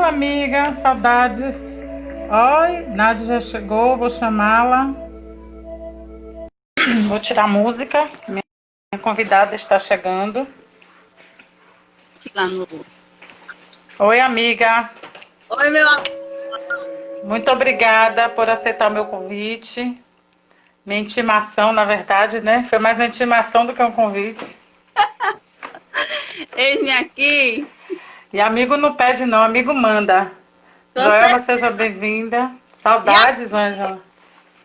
amiga, saudades. Oi, Nádia já chegou, vou chamá-la. Vou tirar a música. Minha convidada está chegando. Oi, amiga. Oi, meu amor. Muito obrigada por aceitar o meu convite. Minha intimação, na verdade, né? Foi mais uma intimação do que um convite. Eis-me aqui. E amigo não pede não, amigo manda. Joelma, seja bem-vinda. Saudades, Ângela.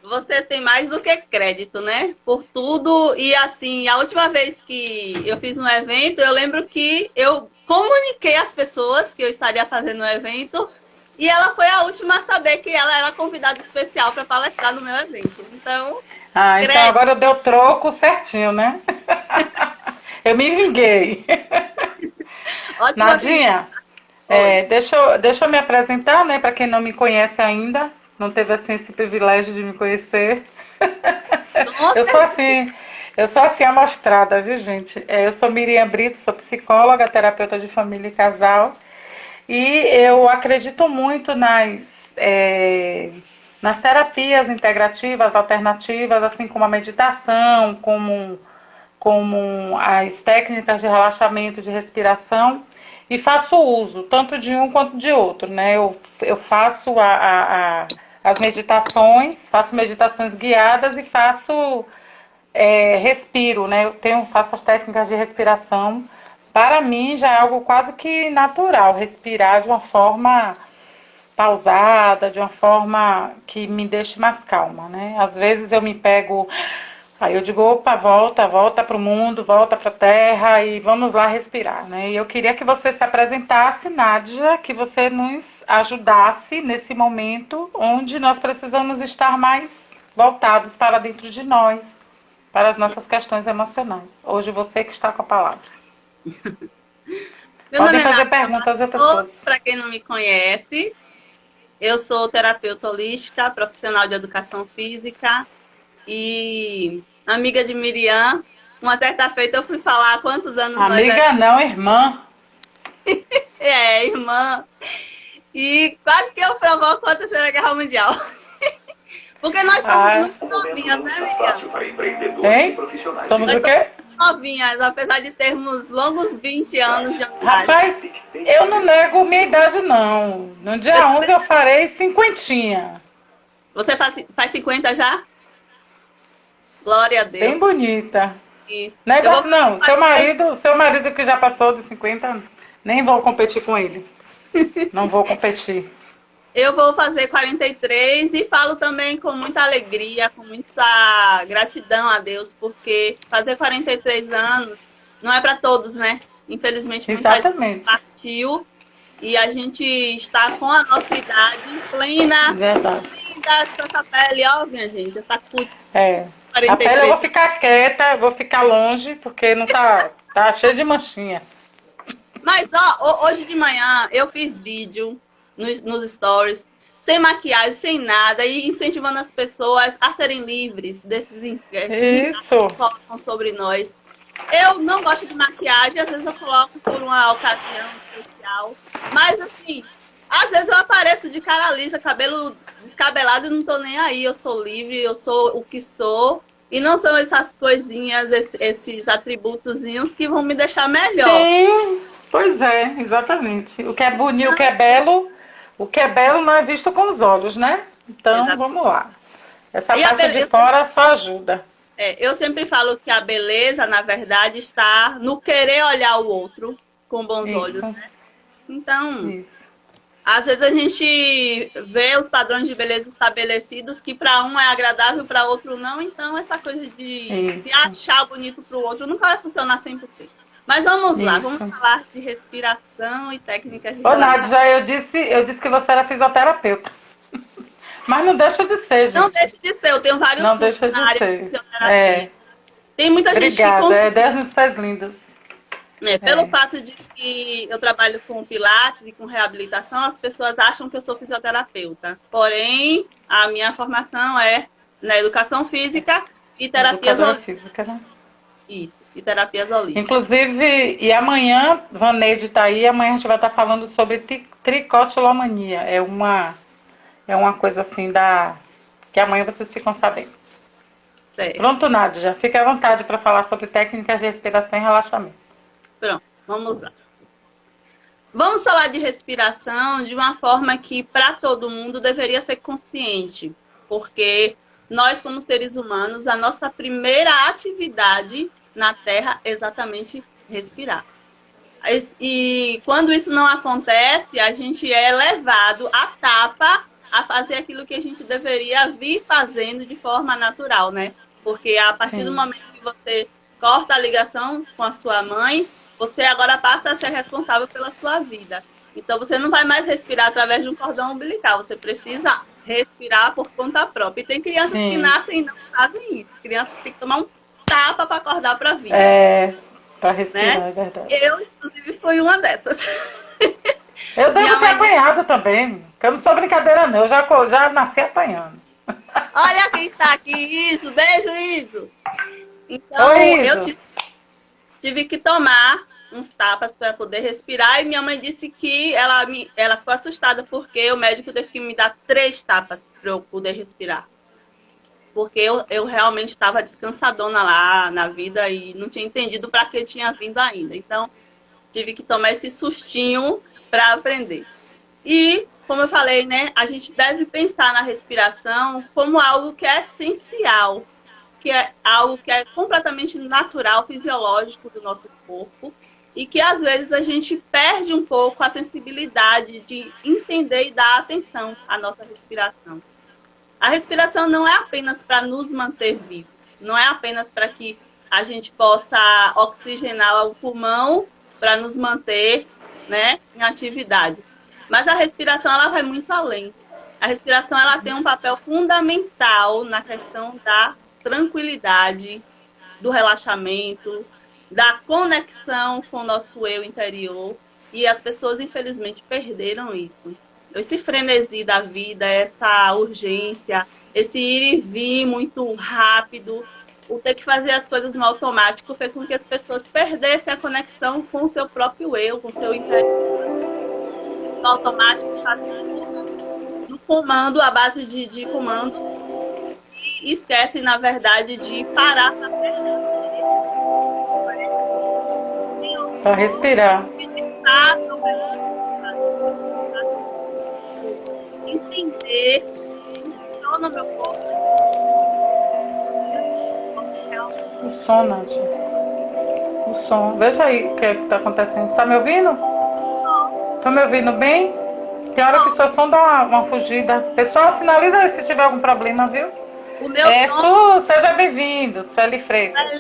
Você tem mais do que crédito, né? Por tudo. E assim, a última vez que eu fiz um evento, eu lembro que eu comuniquei às pessoas que eu estaria fazendo um evento. E ela foi a última a saber que ela era convidada especial para palestrar no meu evento. Então, então agora eu dei o troco certinho, né? Eu me vinguei. Nadinha, deixa eu me apresentar, né? Para quem não me conhece ainda, não teve assim esse privilégio de me conhecer. Eu sou assim amostrada, viu, gente? Eu sou Miriam Brito, sou psicóloga, terapeuta de família e casal. E eu acredito muito nas terapias integrativas, alternativas, assim como a meditação, como as técnicas de relaxamento, de respiração, e faço uso tanto de um quanto de outro, né? Eu faço as meditações, faço meditações guiadas e respiro, né? Faço as técnicas de respiração. Para mim já é algo quase que natural, respirar de uma forma pausada, de uma forma que me deixe mais calma, né? Às vezes eu me pego, aí eu digo, opa, volta para o mundo, volta para a terra e vamos lá respirar, né? E eu queria que você se apresentasse, Nádia, que você nos ajudasse nesse momento onde nós precisamos estar mais voltados para dentro de nós, para as nossas questões emocionais. Hoje você que está com a palavra. Podem fazer perguntas a pessoas. Para quem não me conhece, eu sou terapeuta holística, profissional de educação física e amiga de Miriam. Uma certa feita eu fui falar há quantos anos amiga nós... não, irmã. Irmã. E quase que eu provoco a Terceira Guerra Mundial. Porque nós somos muito novinhas, né, Miriam? Hein? Somos o quê? Novinhas, apesar de termos longos 20 anos de idade. Rapaz, eu não nego minha idade, não. No dia 11 eu farei cinquentinha. Você faz 50 já? Glória a Deus. Bem bonita. Isso. Negócio não. Seu marido que já passou de 50, nem vou competir com ele. Não vou competir. Eu vou fazer 43 e falo também com muita alegria, com muita gratidão a Deus, porque fazer 43 anos não é para todos, né? Infelizmente, muita gente partiu e a gente está com a nossa idade plena. Verdade. Essa pele, ó, minha gente, essa cutis. A pele eu vou ficar quieta, vou ficar longe, porque não tá cheio de manchinha. Mas, ó, hoje de manhã eu fiz vídeo nos stories, sem maquiagem, sem nada, e incentivando as pessoas a serem livres desses Isso que colocam sobre nós. Eu não gosto de maquiagem, às vezes eu coloco por uma ocasião especial, mas assim, às vezes eu apareço de cara lisa, cabelo descabelado e não tô nem aí, eu sou livre, eu sou o que sou, e não são essas coisinhas, esses atributozinhos que vão me deixar melhor. Sim, pois é, exatamente. O que é bonito, o que é belo não é visto com os olhos, né? Então, vamos lá. Essa parte de fora só ajuda. Eu sempre falo que a beleza, na verdade, está no querer olhar o outro com bons olhos, né? Então, às vezes a gente vê os padrões de beleza estabelecidos que para um é agradável, para outro não. Então, essa coisa de se achar bonito para o outro nunca vai funcionar 100%. Mas vamos lá, vamos falar de respiração e técnicas de relaxamento. Nádia, eu disse que você era fisioterapeuta. Mas não deixa de ser, gente. Não deixa de ser, eu tenho vários cursos na área de fisioterapia. Tem muita gente que confia. Deus nos faz lindos. Pelo fato de que eu trabalho com pilates e com reabilitação, as pessoas acham que eu sou fisioterapeuta. Porém, a minha formação é na educação física e terapias holísticas. Física, né? Isso. e terapias holísticas. Inclusive, e amanhã, Vaneide está aí, amanhã a gente vai estar falando sobre tricotilomania. É uma coisa assim que amanhã vocês ficam sabendo. Certo. Pronto, Nádia, fique à vontade para falar sobre técnicas de respiração e relaxamento. Pronto, vamos lá. Vamos falar de respiração de uma forma que para todo mundo deveria ser consciente, porque nós, como seres humanos, a nossa primeira atividade na Terra é exatamente respirar. E quando isso não acontece, a gente é levado à tapa a fazer aquilo que a gente deveria vir fazendo de forma natural, né? Porque a partir do momento que você corta a ligação com a sua mãe, você agora passa a ser responsável pela sua vida. Então, você não vai mais respirar através de um cordão umbilical. Você precisa respirar por conta própria. E tem crianças que nascem e não fazem isso. Crianças têm que tomar um tapa para acordar para a vida. Para respirar, né? É verdade. Eu, inclusive, fui uma dessas. Eu devo ter apanhado também. Porque eu não sou brincadeira, não. Eu já nasci apanhando. Olha quem está aqui, Iso. Beijo, Iso. Então, Oi, Iso. eu tive que tomar uns tapas para poder respirar. E minha mãe disse que ela ficou assustada porque o médico teve que me dar 3 tapas para eu poder respirar. Porque eu realmente estava descansadona lá na vida e não tinha entendido para que tinha vindo ainda. Então, tive que tomar esse sustinho para aprender. E, como eu falei, né, a gente deve pensar na respiração como algo que é essencial, que é algo que é completamente natural, fisiológico do nosso corpo, e que às vezes a gente perde um pouco a sensibilidade de entender e dar atenção à nossa respiração. A respiração não é apenas para nos manter vivos, não é apenas para que a gente possa oxigenar o pulmão para nos manter, né, em atividade. Mas a respiração ela vai muito além. A respiração ela tem um papel fundamental na questão da tranquilidade, do relaxamento, da conexão com o nosso eu interior. E as pessoas, infelizmente, perderam isso. Esse frenesi da vida, essa urgência, esse ir e vir muito rápido, o ter que fazer as coisas no automático fez com que as pessoas perdessem a conexão com o seu próprio eu, com o seu interior. No automático, no comando, a base de comando, e esquece, na verdade, de parar para respirar. Entender como funciona o meu corpo. O som, Nádia. O som. Veja aí o que está acontecendo. Você está me ouvindo? Está me ouvindo bem? Tem hora que o seu som dá uma fugida. Pessoal, sinaliza aí se tiver algum problema, viu? O meu som... Seja bem-vindo, Sueli Freitas.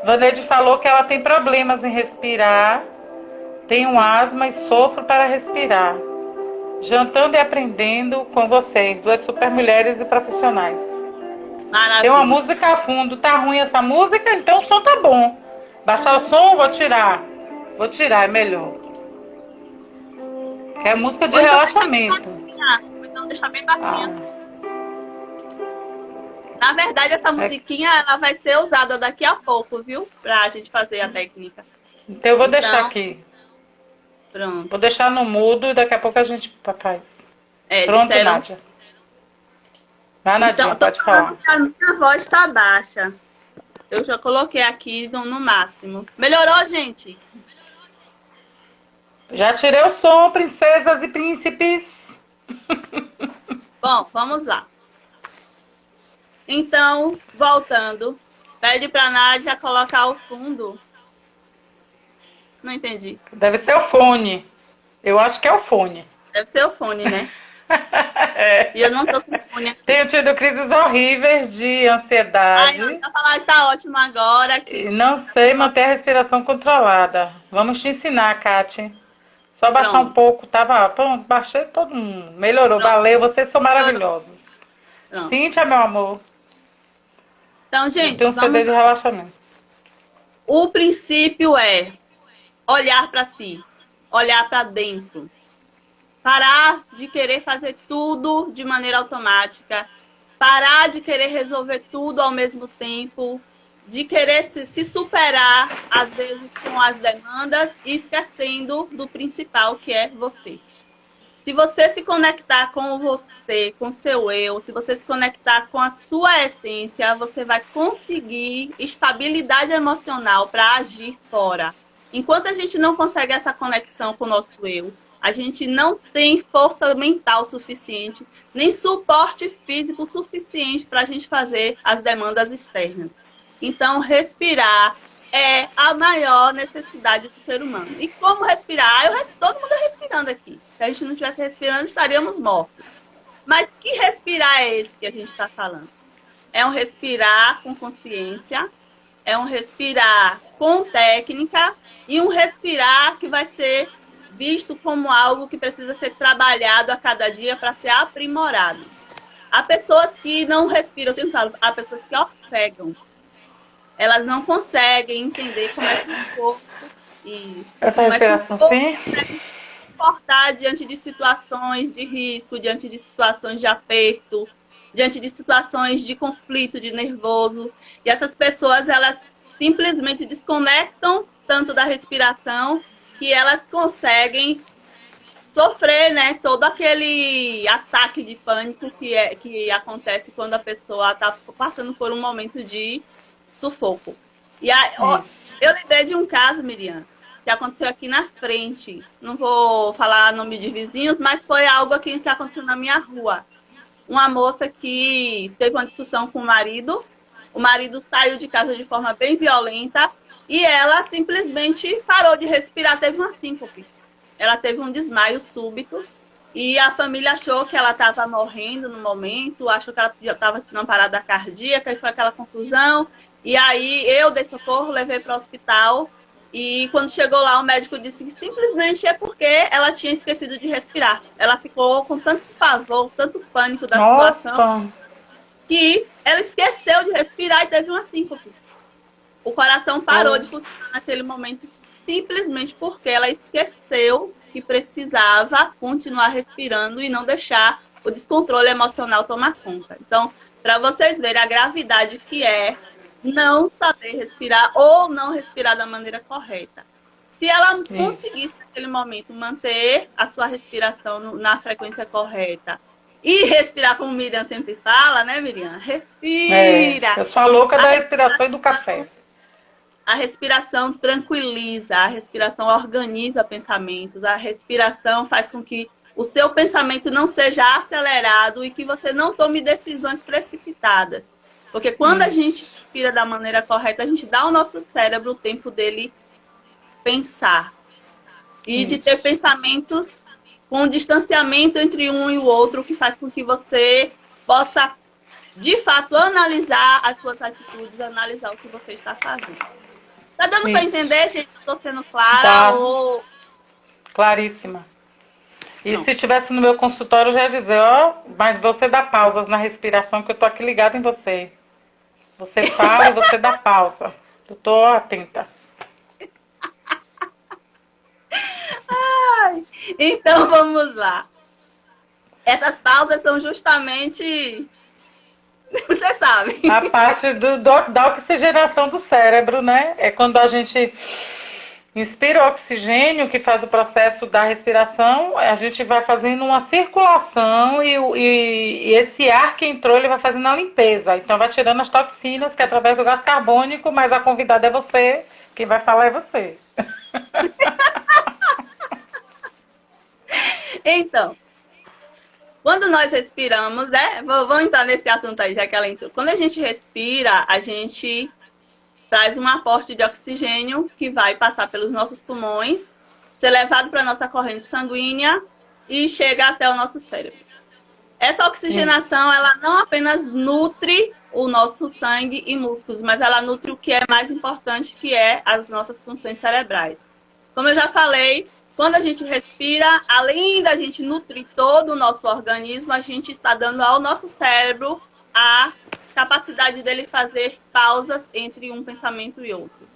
Vaneide falou que ela tem problemas em respirar, tem um asma e sofro para respirar. Jantando e aprendendo com vocês, 2 super mulheres e profissionais. Maravilha. Tem uma música a fundo, tá ruim essa música, então o som tá bom. Baixar o som, vou tirar, é melhor. Que é música de relaxamento. Então deixa bem baixinha. Na verdade, essa musiquinha ela vai ser usada daqui a pouco, viu? Pra gente fazer a técnica. Então eu vou deixar aqui. Pronto. Vou deixar no mudo e daqui a pouco a gente faz. Pronto, disseram... Nádia. Vai, Nádia, pode falar. A minha voz tá baixa. Eu já coloquei aqui no máximo. Melhorou, gente? Já tirei o som, princesas e príncipes. Bom, vamos lá. Então, voltando. Pede pra Nádia colocar o fundo. Não entendi. Deve ser o fone. Eu acho que é o fone. Deve ser o fone, né? E eu não tô com fone aqui. Tenho tido crises horríveis de ansiedade. Ai, não, falar que tá ótimo agora. Aqui. Não sei manter a respiração controlada. Vamos te ensinar, Kátia. Só baixar um pouco. Pronto, baixei todo mundo. Melhorou, valeu. Vocês são maravilhosos. Pronto. Cíntia, meu amor. Então, gente, tem um CD de relaxamento. O princípio é olhar para si, olhar para dentro. Parar de querer fazer tudo de maneira automática parar de querer resolver tudo ao mesmo tempo, de querer se superar, às vezes, com as demandas e esquecendo do principal, que é você. Se você se conectar com você, com o seu eu, se você se conectar com a sua essência, você vai conseguir estabilidade emocional para agir fora. Enquanto a gente não consegue essa conexão com o nosso eu, a gente não tem força mental suficiente, nem suporte físico suficiente para a gente fazer as demandas externas. Então, respirar é a maior necessidade do ser humano. E como respirar? Todo mundo respirando aqui. Se a gente não estivesse respirando, estaríamos mortos. Mas que respirar é esse que a gente está falando? É um respirar com consciência, é um respirar com técnica e um respirar que vai ser visto como algo que precisa ser trabalhado a cada dia para ser aprimorado. Há pessoas que não respiram, eu sempre falo, há pessoas que ofegam. Elas não conseguem entender como é que o corpo... Isso. Essa respiração, sim. Se comportar diante de situações de risco, diante de situações de aperto, diante de situações de conflito, de nervoso. E essas pessoas, elas simplesmente desconectam tanto da respiração que elas conseguem sofrer, né, todo aquele ataque de pânico que acontece quando a pessoa está passando por um momento de sufoco. E aí, eu lembrei de um caso, Miriam, que aconteceu aqui na frente. Não vou falar nome de vizinhos, mas foi algo aqui que aconteceu na minha rua. Uma moça que teve uma discussão com o marido saiu de casa de forma bem violenta e ela simplesmente parou de respirar, teve uma síncope. Ela teve um desmaio súbito e a família achou que ela estava morrendo no momento, achou que ela já estava numa parada cardíaca e foi aquela confusão. E aí eu dei socorro, levei para o hospital e quando chegou lá o médico disse que simplesmente é porque ela tinha esquecido de respirar. Ela ficou com tanto pavor, tanto pânico da situação que ela esqueceu de respirar e teve uma síncope. O coração parou de funcionar naquele momento simplesmente porque ela esqueceu que precisava continuar respirando e não deixar o descontrole emocional tomar conta. Então, para vocês verem a gravidade que é não saber respirar ou não respirar da maneira correta. Se ela conseguisse, naquele momento, manter a sua respiração na frequência correta e respirar, como Miriam sempre fala, né, Miriam? Respira! Eu sou a louca da respiração e do café. A respiração tranquiliza, a respiração organiza pensamentos, a respiração faz com que o seu pensamento não seja acelerado e que você não tome decisões precipitadas. Porque quando a gente respira da maneira correta, a gente dá ao nosso cérebro o tempo dele pensar. E de ter pensamentos com distanciamento entre um e o outro, que faz com que você possa, de fato, analisar as suas atitudes, analisar o que você está fazendo. Tá dando para entender, gente? Estou sendo clara? Tá. Ou... Claríssima. E não. Se estivesse no meu consultório, eu já ia dizer, mas você dá pausas na respiração, que eu tô aqui ligada em você. Você fala e você dá pausa. Eu tô atenta. Ai, então vamos lá. Essas pausas são justamente... Você sabe. A parte da oxigenação do cérebro, né? É quando a gente inspira o oxigênio, que faz o processo da respiração, a gente vai fazendo uma circulação e esse ar que entrou, ele vai fazendo a limpeza. Então vai tirando as toxinas, que é através do gás carbônico, mas a convidada é você, quem vai falar é você. Então, quando nós respiramos, né? Vamos entrar nesse assunto aí, já que ela entrou. Quando a gente respira, a gente traz um aporte de oxigênio que vai passar pelos nossos pulmões, ser levado para a nossa corrente sanguínea e chega até o nosso cérebro. Essa oxigenação, ela não apenas nutre o nosso sangue e músculos, mas ela nutre o que é mais importante, que é as nossas funções cerebrais. Como eu já falei, quando a gente respira, além da gente nutrir todo o nosso organismo, a gente está dando ao nosso cérebro a capacidade dele fazer pausas entre um pensamento e outro.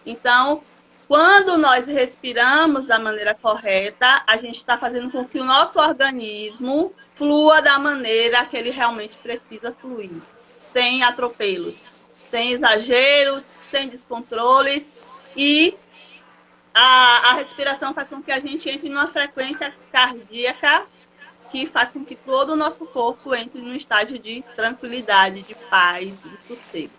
Então, Quando nós respiramos da maneira correta, a gente está fazendo com que o nosso organismo flua da maneira que ele realmente precisa fluir, sem atropelos, sem exageros, sem descontroles. E a respiração faz com que a gente entre numa frequência cardíaca que faz com que todo o nosso corpo entre num estágio de tranquilidade, de paz, de sossego.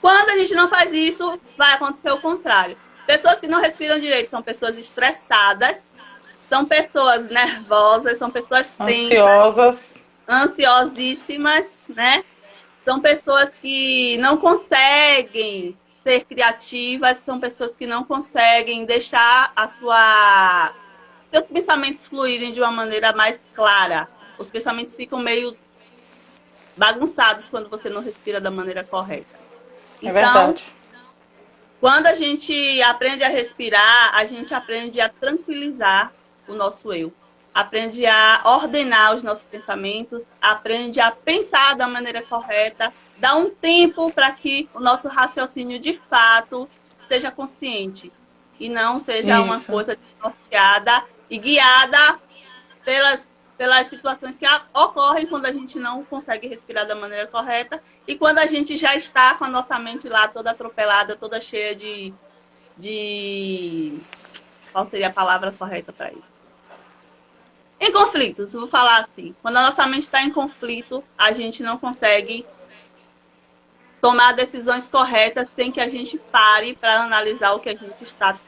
Quando a gente não faz isso, vai acontecer o contrário. Pessoas que não respiram direito são pessoas estressadas, são pessoas nervosas, são pessoas tensas, ansiosíssimas, né? São pessoas que não conseguem ser criativas, são pessoas que não conseguem deixar seus pensamentos fluírem de uma maneira mais clara. Os pensamentos ficam meio bagunçados quando você não respira da maneira correta. É verdade. Quando a gente aprende a respirar, a gente aprende a tranquilizar o nosso eu. Aprende a ordenar os nossos pensamentos, aprende a pensar da maneira correta, dá um tempo para que o nosso raciocínio de fato seja consciente e não seja uma coisa desnorteada e guiada pelas situações que ocorrem quando a gente não consegue respirar da maneira correta e quando a gente já está com a nossa mente lá toda atropelada, toda cheia de... Qual seria a palavra correta para isso? Em conflitos, vou falar assim. Quando a nossa mente está em conflito, a gente não consegue tomar decisões corretas sem que a gente pare para analisar o que a gente está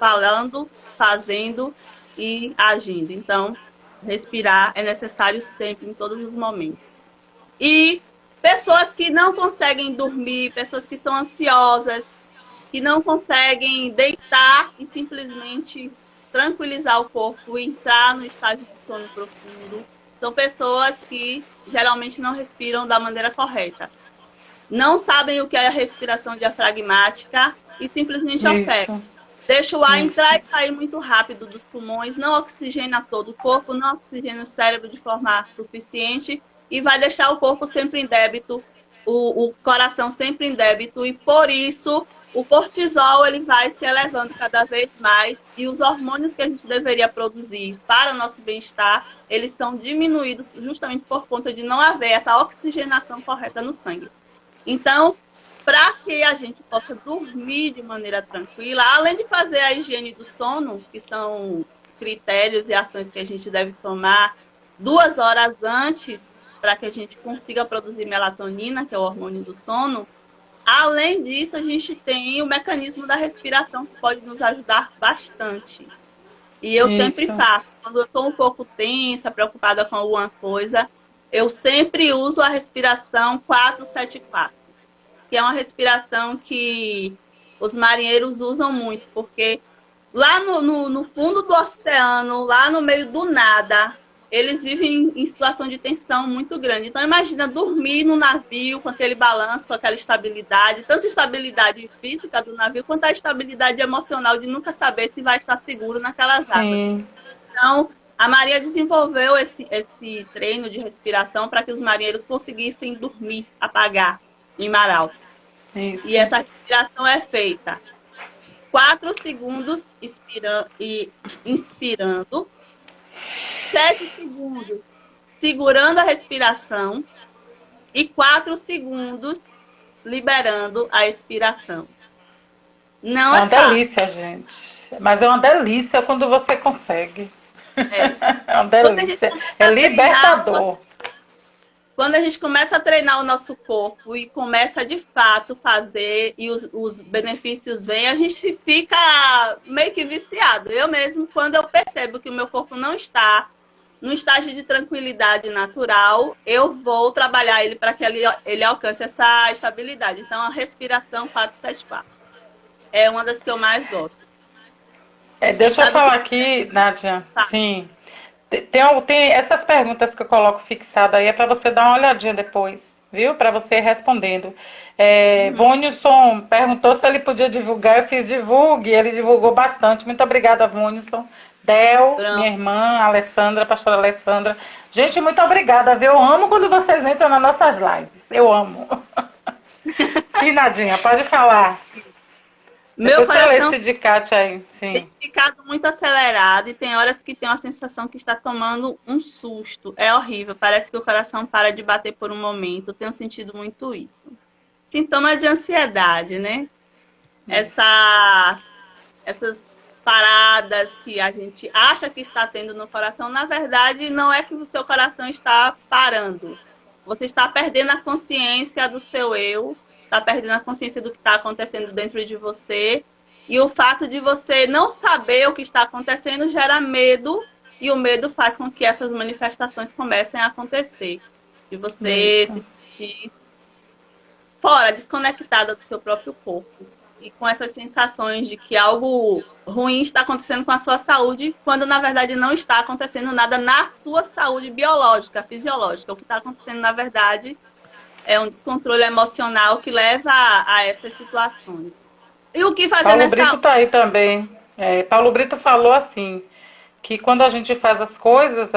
falando, fazendo e agindo. Então, respirar é necessário sempre, em todos os momentos. E pessoas que não conseguem dormir, pessoas que são ansiosas, que não conseguem deitar e simplesmente tranquilizar o corpo, entrar no estágio de sono profundo, são pessoas que geralmente não respiram da maneira correta. Não sabem o que é a respiração diafragmática e simplesmente ofegam. Deixa o ar entrar e sair muito rápido dos pulmões, não oxigena todo o corpo, não oxigena o cérebro de forma suficiente e vai deixar o corpo sempre em débito, o coração sempre em débito e por isso o cortisol ele vai se elevando cada vez mais e os hormônios que a gente deveria produzir para o nosso bem-estar, eles são diminuídos justamente por conta de não haver essa oxigenação correta no sangue. Então, para que a gente possa dormir de maneira tranquila, além de fazer a higiene do sono, que são critérios e ações que a gente deve tomar 2 horas antes, para que a gente consiga produzir melatonina, que é o hormônio do sono, além disso, a gente tem o mecanismo da respiração, que pode nos ajudar bastante. E eu sempre faço, quando eu estou um pouco tensa, preocupada com alguma coisa, eu sempre uso a respiração 4-7-4. Que é uma respiração que os marinheiros usam muito, porque lá no fundo do oceano, lá no meio do nada, eles vivem em situação de tensão muito grande. Então, imagina dormir no navio com aquele balanço, com aquela estabilidade, tanto estabilidade física do navio, quanto a estabilidade emocional de nunca saber se vai estar seguro naquelas águas. Então, a Maria desenvolveu esse treino de respiração para que os marinheiros conseguissem dormir, apagar em mar alto. Isso. E essa respiração é feita 4 segundos inspirando, 7 segundos segurando a respiração e 4 segundos liberando a expiração. Não é fácil. É uma delícia, gente. Mas é uma delícia quando você consegue. É uma delícia. É libertador. Quando a gente começa a treinar o nosso corpo e começa de fato fazer e os benefícios vêm, a gente fica meio que viciado. Eu mesmo, quando eu percebo que o meu corpo não está no estágio de tranquilidade natural, eu vou trabalhar ele para que ele alcance essa estabilidade. Então, a respiração 4-7-4 é uma das que eu mais gosto. Deixa eu falar aqui, Nádia. Tá. Sim. Tem essas perguntas que eu coloco fixada aí, é para você dar uma olhadinha depois, viu? Para você ir respondendo. Vônilson perguntou se ele podia divulgar, eu fiz divulgue, ele divulgou bastante. Muito obrigada, Vônilson. Del, minha irmã, Alessandra, pastora Alessandra. Gente, muito obrigada, viu? Eu amo quando vocês entram nas nossas lives. Eu amo. Sim, Nadinha, pode falar. Meu Depois você lê coração esse de Kátia aí, tem sim. ficado muito acelerado e tem horas que tem uma sensação que está tomando um susto. É horrível, parece que o coração para de bater por um momento. Eu tenho sentido muito isso. Sintoma de ansiedade, né? Essas paradas que a gente acha que está tendo no coração, na verdade, não é que o seu coração está parando. Você está perdendo a consciência do seu eu, está perdendo a consciência do que está acontecendo dentro de você. E o fato de você não saber o que está acontecendo gera medo, e o medo faz com que essas manifestações comecem a acontecer. De você se Isso. sentir fora, desconectada do seu próprio corpo. E com essas sensações de que algo ruim está acontecendo com a sua saúde, quando na verdade não está acontecendo nada na sua saúde biológica, fisiológica. O que está acontecendo, na verdade, é um descontrole emocional que leva a essas situações. E o que fazer Paulo nessa Brito tá aí também. Paulo Brito falou assim, que quando a gente faz as coisas,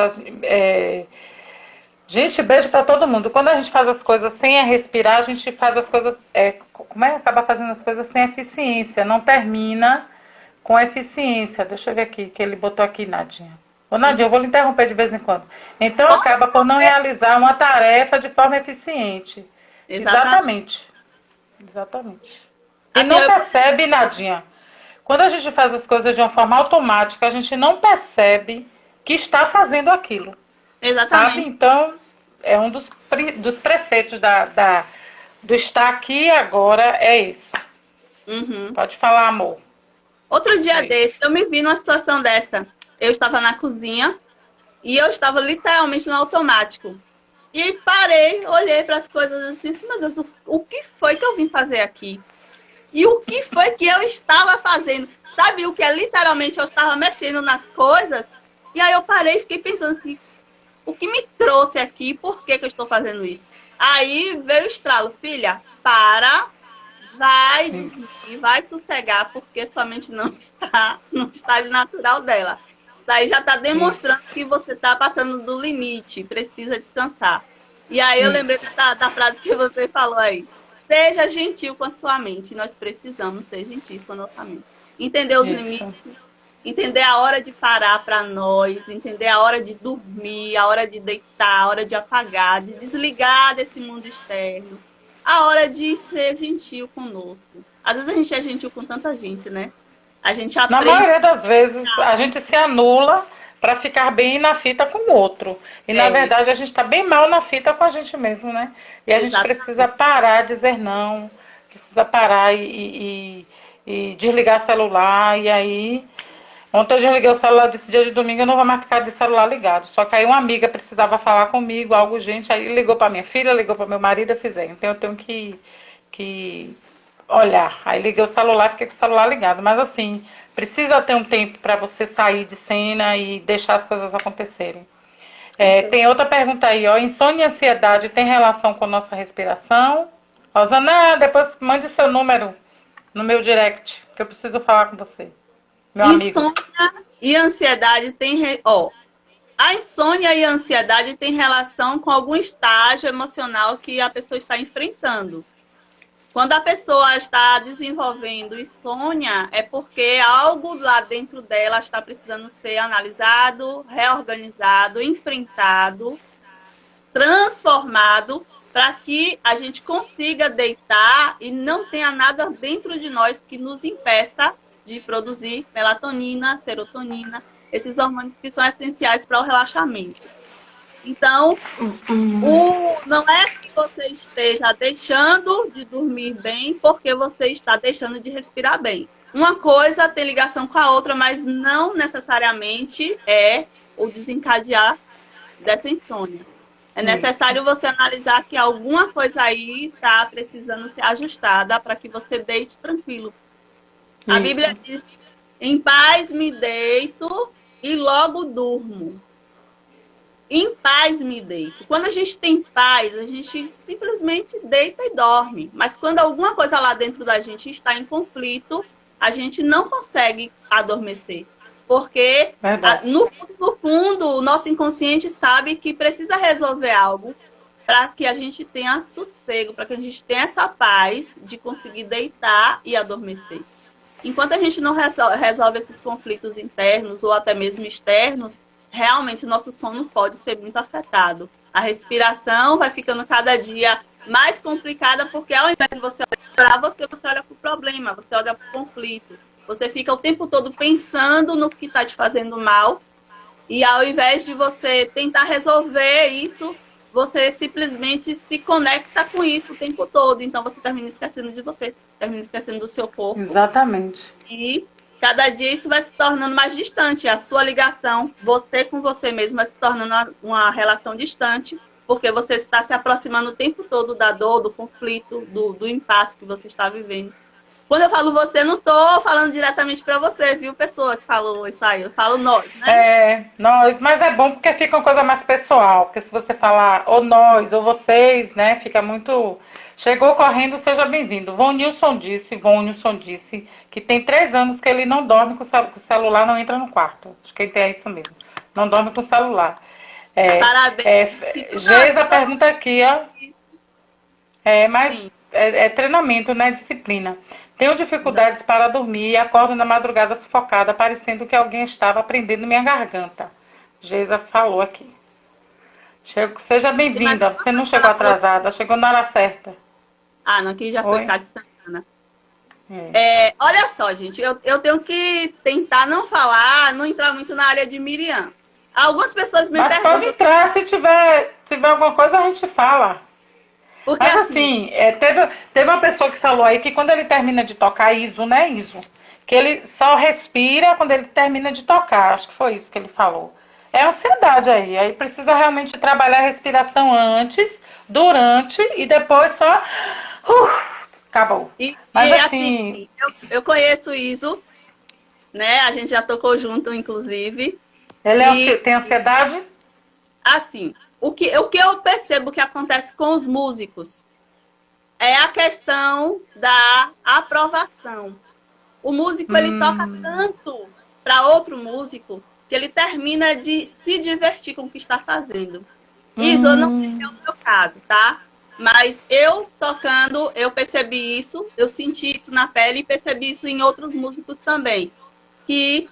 gente, beijo pra todo mundo. Quando a gente faz as coisas sem respirar, a gente faz as coisas, acaba fazendo as coisas sem eficiência, não termina com eficiência. Deixa eu ver aqui, que ele botou aqui, Nadinha. Ô, Nadinha, eu vou lhe interromper de vez em quando. Então, acaba por não realizar uma tarefa de forma eficiente. Exatamente. Exatamente. E Assim, não percebe, Nadinha. Quando a gente faz as coisas de uma forma automática, a gente não percebe que está fazendo aquilo. Sabe? exatamente. Então, é um dos preceitos do estar aqui e agora, é isso. Uhum. Pode falar, amor. Outro dia É isso. desse, eu me vi numa situação dessa. Eu estava na cozinha e eu estava literalmente no automático. E aí parei, olhei para as coisas assim, meu Deus, o que foi que eu vim fazer aqui? E o que foi que eu estava fazendo? Sabe o que é literalmente eu estava mexendo nas coisas? E aí eu parei e fiquei pensando assim, o que me trouxe aqui? Por que eu estou fazendo isso? Aí veio o estralo, filha, vai Isso. dormir, vai sossegar, porque sua mente não está de natural dela. Isso aí já está demonstrando Isso. que você está passando do limite, precisa descansar. E aí eu lembrei Isso. da frase que você falou aí. Seja gentil com a sua mente. Nós precisamos ser gentis com a nossa mente. Entender os Isso. limites, entender a hora de parar para nós, entender a hora de dormir, a hora de deitar, a hora de apagar, de desligar desse mundo externo, a hora de ser gentil conosco. Às vezes a gente é gentil com tanta gente, né? A gente Na aprende. maioria das vezes, a gente se anula para ficar bem na fita com o outro. E, na É, verdade, a gente está bem mal na fita com a gente mesmo, né? E a gente precisa exatamente. parar, dizer não, precisa parar e desligar celular. E aí, ontem eu desliguei o celular desse dia de domingo, eu não vou mais ficar de celular ligado. Só que aí uma amiga precisava falar comigo, algo urgente, aí ligou para minha filha, ligou para meu marido, eu fiz, então eu tenho que olhar. Aí liguei o celular e fiquei com o celular ligado. Mas assim, precisa ter um tempo para você sair de cena e deixar as coisas acontecerem. Tem outra pergunta aí, ó. Insônia e ansiedade tem relação com nossa respiração? Rosana, depois mande seu número no meu direct, que eu preciso falar com você, meu amigo. Insônia e ansiedade a insônia e a ansiedade têm relação com algum estágio emocional que a pessoa está enfrentando. Quando a pessoa está desenvolvendo insônia, é porque algo lá dentro dela está precisando ser analisado, reorganizado, enfrentado, transformado, para que a gente consiga deitar e não tenha nada dentro de nós que nos impeça de produzir melatonina, serotonina, esses hormônios que são essenciais para o relaxamento. Então, não é que você esteja deixando de dormir bem porque você está deixando de respirar bem. Uma coisa tem ligação com a outra, mas não necessariamente é o desencadear dessa insônia. É necessário você analisar que alguma coisa aí está precisando ser ajustada para que você deite tranquilo. A Bíblia diz, em paz me deito e logo durmo. Em paz me deito. Quando a gente tem paz, a gente simplesmente deita e dorme. Mas quando alguma coisa lá dentro da gente está em conflito, a gente não consegue adormecer. Porque, no fundo, o nosso inconsciente sabe que precisa resolver algo para que a gente tenha sossego, para que a gente tenha essa paz de conseguir deitar e adormecer. enquanto a gente não resolve esses conflitos internos ou até mesmo externos, realmente nosso sono pode ser muito afetado. A respiração vai ficando cada dia mais complicada, porque ao invés de você olhar para você, você olha para o problema, você olha para o conflito. Você fica o tempo todo pensando no que está te fazendo mal, e ao invés de você tentar resolver isso, você simplesmente se conecta com isso o tempo todo. Então você termina esquecendo de você, termina esquecendo do seu corpo. Exatamente. E cada dia isso vai se tornando mais distante. A sua ligação, você com você mesmo, vai se tornando uma relação distante, porque você está se aproximando o tempo todo da dor, do conflito, do impasse que você está vivendo. Quando eu falo você, não estou falando diretamente para você, viu, pessoa que falou isso aí. Eu falo nós, né? Nós, mas é bom porque fica uma coisa mais pessoal. Porque se você falar ou nós ou vocês, né, fica muito. Chegou correndo, seja bem-vindo. Von Nilson disse que tem 3 anos que ele não dorme com o celular, não entra no quarto. Acho que ele tem isso mesmo. Não dorme com o celular. Parabéns. Geisa pergunta aqui, ó. Mas é treinamento, né? Disciplina. Tenho dificuldades para dormir e acordo na madrugada sufocada, parecendo que alguém estava prendendo minha garganta. Geisa falou aqui. Seja bem-vinda. Você não chegou atrasada, chegou na hora certa. Ah, não, aqui já foi Cátia Santana. Olha só, gente, eu tenho que tentar não falar, não entrar muito na área de Miriam. Algumas pessoas me perguntam... Mas pode entrar, se tiver alguma coisa a gente fala. Porque mas assim, teve uma pessoa que falou aí que quando ele termina de tocar, ISO, né, ISO, que ele só respira quando ele termina de tocar, acho que foi isso que ele falou. É ansiedade aí precisa realmente trabalhar a respiração antes, durante e depois só... acabou. Mas assim, eu conheço ISO, né, a gente já tocou junto, inclusive. Ele tem ansiedade? Assim... O que eu percebo que acontece com os músicos é a questão da aprovação. O músico, ele toca tanto para outro músico que ele termina de se divertir com o que está fazendo. Isso eu não sei se é o meu caso, tá? Mas eu tocando, eu percebi isso, eu senti isso na pele e percebi isso em outros músicos também. Que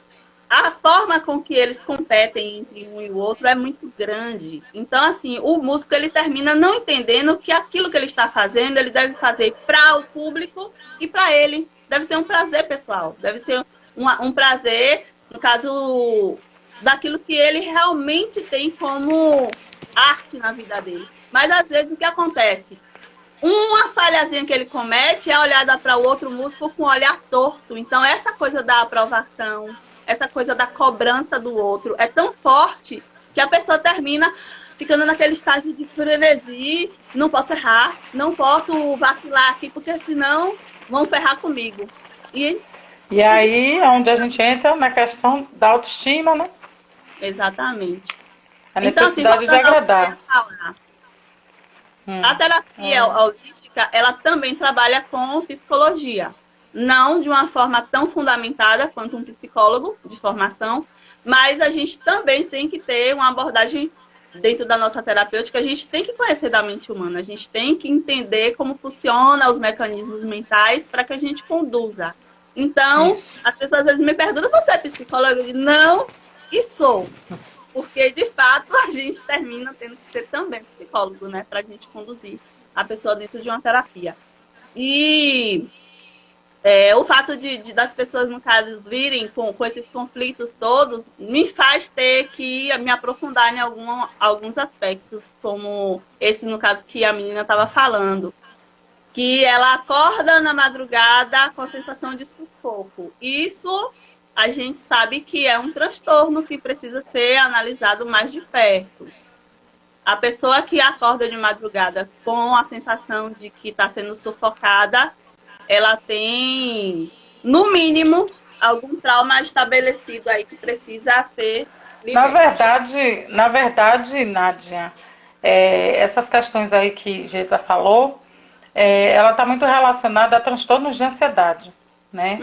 a forma com que eles competem entre um e o outro é muito grande. Então, assim, o músico ele termina não entendendo que aquilo que ele está fazendo, ele deve fazer para o público e para ele. Deve ser um prazer pessoal. Deve ser um prazer, no caso, daquilo que ele realmente tem como arte na vida dele. Mas, às vezes, o que acontece? Uma falhazinha que ele comete é olhada para o outro músico com um olhar torto. Então, essa coisa da aprovação, essa coisa da cobrança do outro é tão forte que a pessoa termina ficando naquele estágio de frenesi, não posso errar, não posso vacilar aqui, porque senão vão ferrar comigo. E aí é onde a gente entra na questão da autoestima, né? Exatamente. A necessidade de agradar. A terapia holística, ela também trabalha com psicologia. Não de uma forma tão fundamentada quanto um psicólogo de formação, mas a gente também tem que ter uma abordagem dentro da nossa terapêutica, a gente tem que conhecer da mente humana, a gente tem que entender como funcionam os mecanismos mentais para que a gente conduza. Então, as pessoas às vezes me perguntam, você é psicóloga? Eu digo, não, e sou. Porque, de fato, a gente termina tendo que ser também psicólogo, né? Para a gente conduzir a pessoa dentro de uma terapia. E... o fato das pessoas, no caso, virem com esses conflitos todos, me faz ter que me aprofundar em alguns aspectos, como esse, no caso, que a menina estava falando. Que ela acorda na madrugada com a sensação de sufoco. Isso a gente sabe que é um transtorno que precisa ser analisado mais de perto. A pessoa que acorda de madrugada com a sensação de que está sendo sufocada, ela tem, no mínimo, algum trauma estabelecido aí que precisa ser liberto. Na verdade, Nádia, essas questões aí que Geisa falou, ela está muito relacionada a transtornos de ansiedade, né?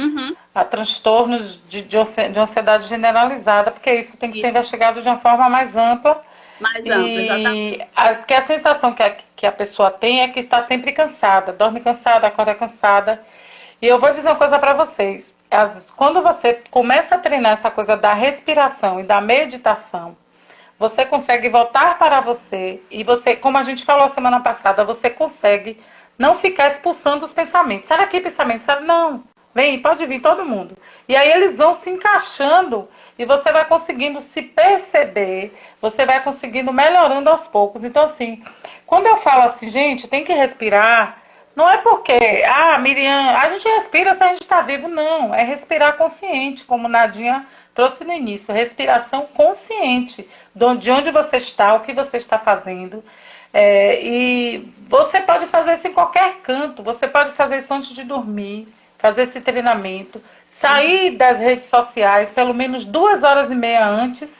A transtornos de ansiedade generalizada, porque isso tem que ser investigado de uma forma mais ampla. Exatamente. Porque a sensação que a pessoa tem é que está sempre cansada, dorme cansada, acorda cansada. E eu vou dizer uma coisa para vocês, quando você começa a treinar essa coisa da respiração e da meditação, você consegue voltar para você e você, como a gente falou semana passada, você consegue não ficar expulsando os pensamentos. Sai daqui, pensamento, sabe? Não, vem, pode vir todo mundo. E aí eles vão se encaixando e você vai conseguindo se perceber, você vai conseguindo melhorando aos poucos. Então, assim, quando eu falo assim, gente, tem que respirar, não é porque, Miriam, a gente respira se a gente está vivo, não. É respirar consciente, como Nadinha trouxe no início. Respiração consciente de onde você está, o que você está fazendo. E você pode fazer isso em qualquer canto. Você pode fazer isso antes de dormir, fazer esse treinamento. Sair das redes sociais pelo menos 2h30 antes,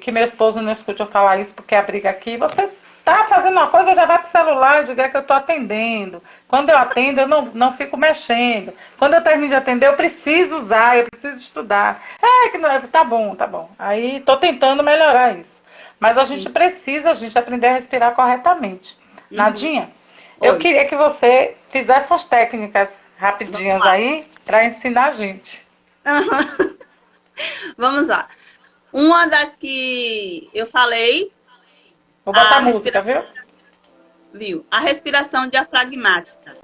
que meu esposo não escute eu falar isso porque é a briga aqui. Você tá fazendo uma coisa, já vai pro celular e diga que eu tô atendendo. Quando eu atendo, eu não fico mexendo. Quando eu termino de atender, eu preciso usar, eu preciso estudar. Que não é, tá bom. Aí tô tentando melhorar isso. Mas a gente precisa, aprender a respirar corretamente. Nadinha, eu queria que você fizesse umas técnicas rapidinhas aí para ensinar a gente. Vamos lá. Uma das que eu falei. Vou botar música, viu? A respiração diafragmática,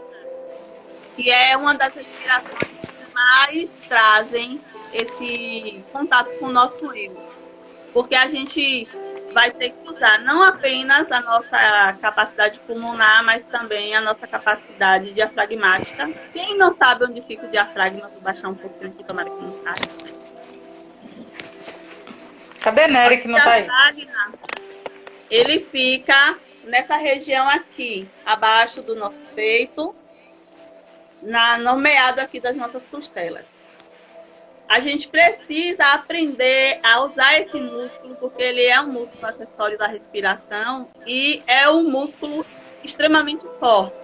que é uma das respirações que mais trazem esse contato com o nosso eu. Porque a gente vai ter que usar não apenas a nossa capacidade pulmonar, mas também a nossa capacidade diafragmática. Quem não sabe onde fica o diafragma, vou baixar um pouquinho aqui, tomara que não saia. Cadê Nery que não tá aí? Ele fica nessa região aqui, abaixo do nosso peito, no meado aqui das nossas costelas. A gente precisa aprender a usar esse músculo, porque ele é um músculo acessório da respiração e é um músculo extremamente forte.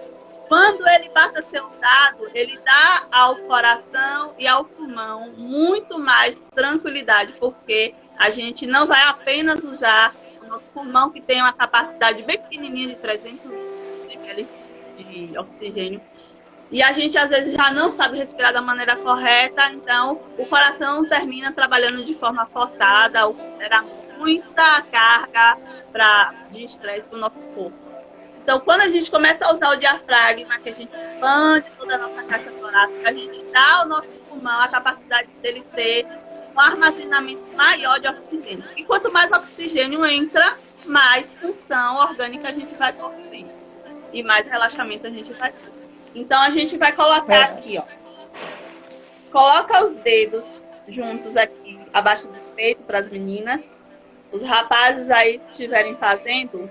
Quando ele passa a ser usado, ele dá ao coração e ao pulmão muito mais tranquilidade, porque a gente não vai apenas usar o nosso pulmão, que tem uma capacidade bem pequenininha de 300 ml de oxigênio, e a gente às vezes já não sabe respirar da maneira correta, então o coração termina trabalhando de forma forçada, o que gera muita carga de estresse para o nosso corpo. Então, quando a gente começa a usar o diafragma, que a gente expande toda a nossa caixa torácica, a gente dá ao nosso pulmão a capacidade dele ter um armazenamento maior de oxigênio. E quanto mais oxigênio entra, mais função orgânica a gente vai possuir. E mais relaxamento a gente vai ter. Então, a gente vai colocar aqui, ó. Coloca os dedos juntos aqui, abaixo do peito, para as meninas. Os rapazes aí, que estiverem fazendo,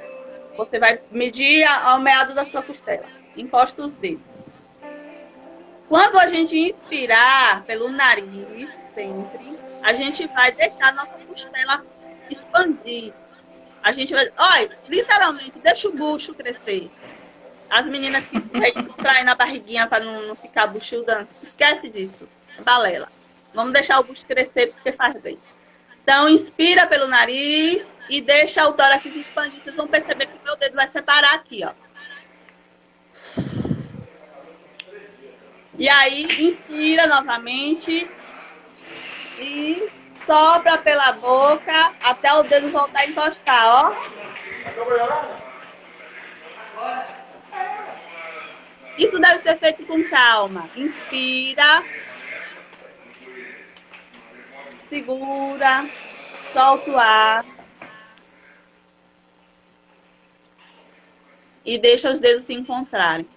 você vai medir ao meado da sua costela. Encosta os dedos. Quando a gente inspirar pelo nariz, sempre, a gente vai deixar a nossa costela expandir. A gente vai, olha, literalmente, deixa o bucho crescer. As meninas que traem na barriguinha para não ficar buchuda, esquece disso. Balela. Vamos deixar o bucho crescer porque faz bem. Então, inspira pelo nariz e deixa o tórax expandir. Vocês vão perceber que o meu dedo vai separar aqui, ó. E aí, inspira novamente e sopra pela boca até o dedo voltar a encostar, ó. Isso deve ser feito com calma. Inspira. Segura. Solta o ar. E deixa os dedos se encontrarem.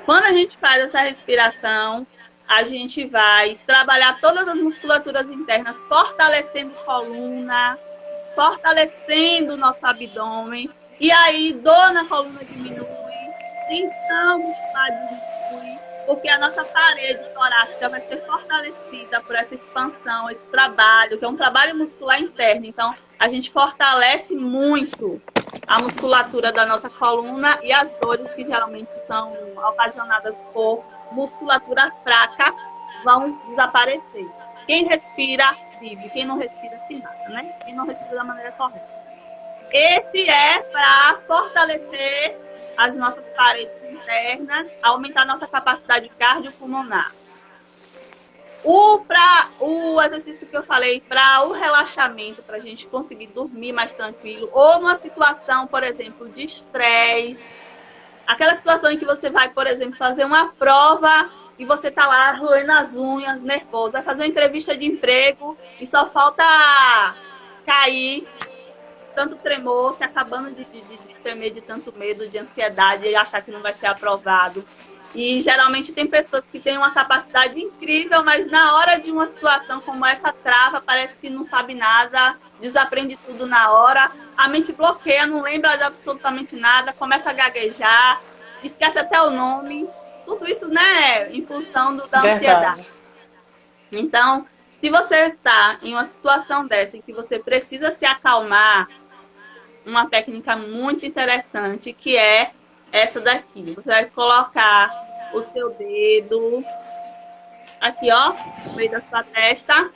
Quando a gente faz essa respiração, a gente vai trabalhar todas as musculaturas internas, fortalecendo a coluna, fortalecendo o nosso abdômen. E aí, dor na coluna diminui, tensão muscular diminui, porque a nossa parede torácica vai ser fortalecida por essa expansão, esse trabalho, que é um trabalho muscular interno. Então, a gente fortalece muito a musculatura da nossa coluna e as dores que geralmente são ocasionadas por musculatura fraca vão desaparecer. Quem respira, vive. Quem não respira, se mata, né? Quem não respira da maneira correta. Esse é para fortalecer as nossas paredes internas, aumentar nossa capacidade cardiopulmonar. O exercício que eu falei, para o relaxamento, para a gente conseguir dormir mais tranquilo, ou numa situação, por exemplo, de estresse, aquela situação em que você vai, por exemplo, fazer uma prova e você tá lá roendo as unhas, nervoso, vai fazer uma entrevista de emprego e só falta cair, tanto tremor, que acabando de tremer de tanto medo, de ansiedade e achar que não vai ser aprovado. E geralmente tem pessoas que têm uma capacidade incrível, mas na hora de uma situação como essa trava, parece que não sabe nada, desaprende tudo na hora, a mente bloqueia, não lembra de absolutamente nada, começa a gaguejar, esquece até o nome. Tudo isso, né, em função da ansiedade. Então, se você está em uma situação dessa, em que você precisa se acalmar, uma técnica muito interessante, que é essa daqui. Você vai colocar o seu dedo aqui, ó, no meio da sua testa.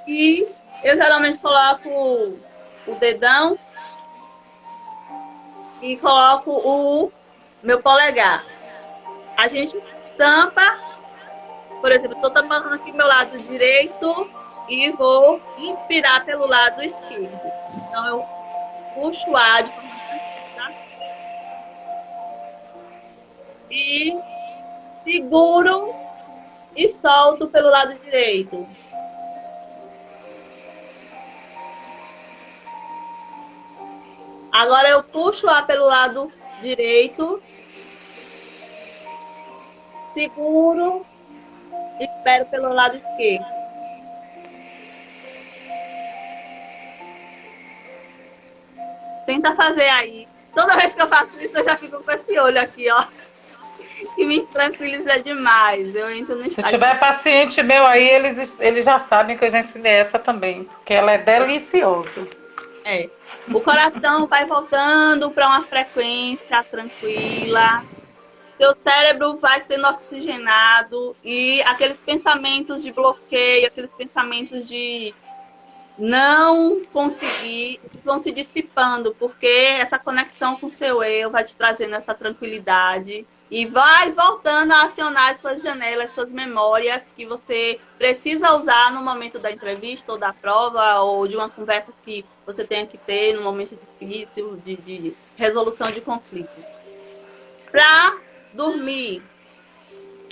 E eu geralmente coloco o dedão e coloco o meu polegar. A gente tampa, por exemplo, estou tampando aqui meu lado direito e vou inspirar pelo lado esquerdo. Então, eu puxo o ar de forma tranquila e seguro e solto pelo lado direito. Agora eu puxo o ar pelo lado direito, seguro e espero pelo lado esquerdo. Tenta fazer aí. Toda vez que eu faço isso, eu já fico com esse olho aqui, ó. Que me tranquiliza demais. Eu entro no estágio. Se tiver paciente meu aí, eles já sabem que eu já ensinei essa também, porque ela é deliciosa. É. O coração vai voltando para uma frequência tranquila. Seu cérebro vai sendo oxigenado e aqueles pensamentos de bloqueio, aqueles pensamentos de não conseguir, vão se dissipando, porque essa conexão com o seu eu vai te trazendo essa tranquilidade e vai voltando a acionar as suas janelas, suas memórias que você precisa usar no momento da entrevista ou da prova ou de uma conversa que você tenha que ter no momento difícil de resolução de conflitos. Para dormir.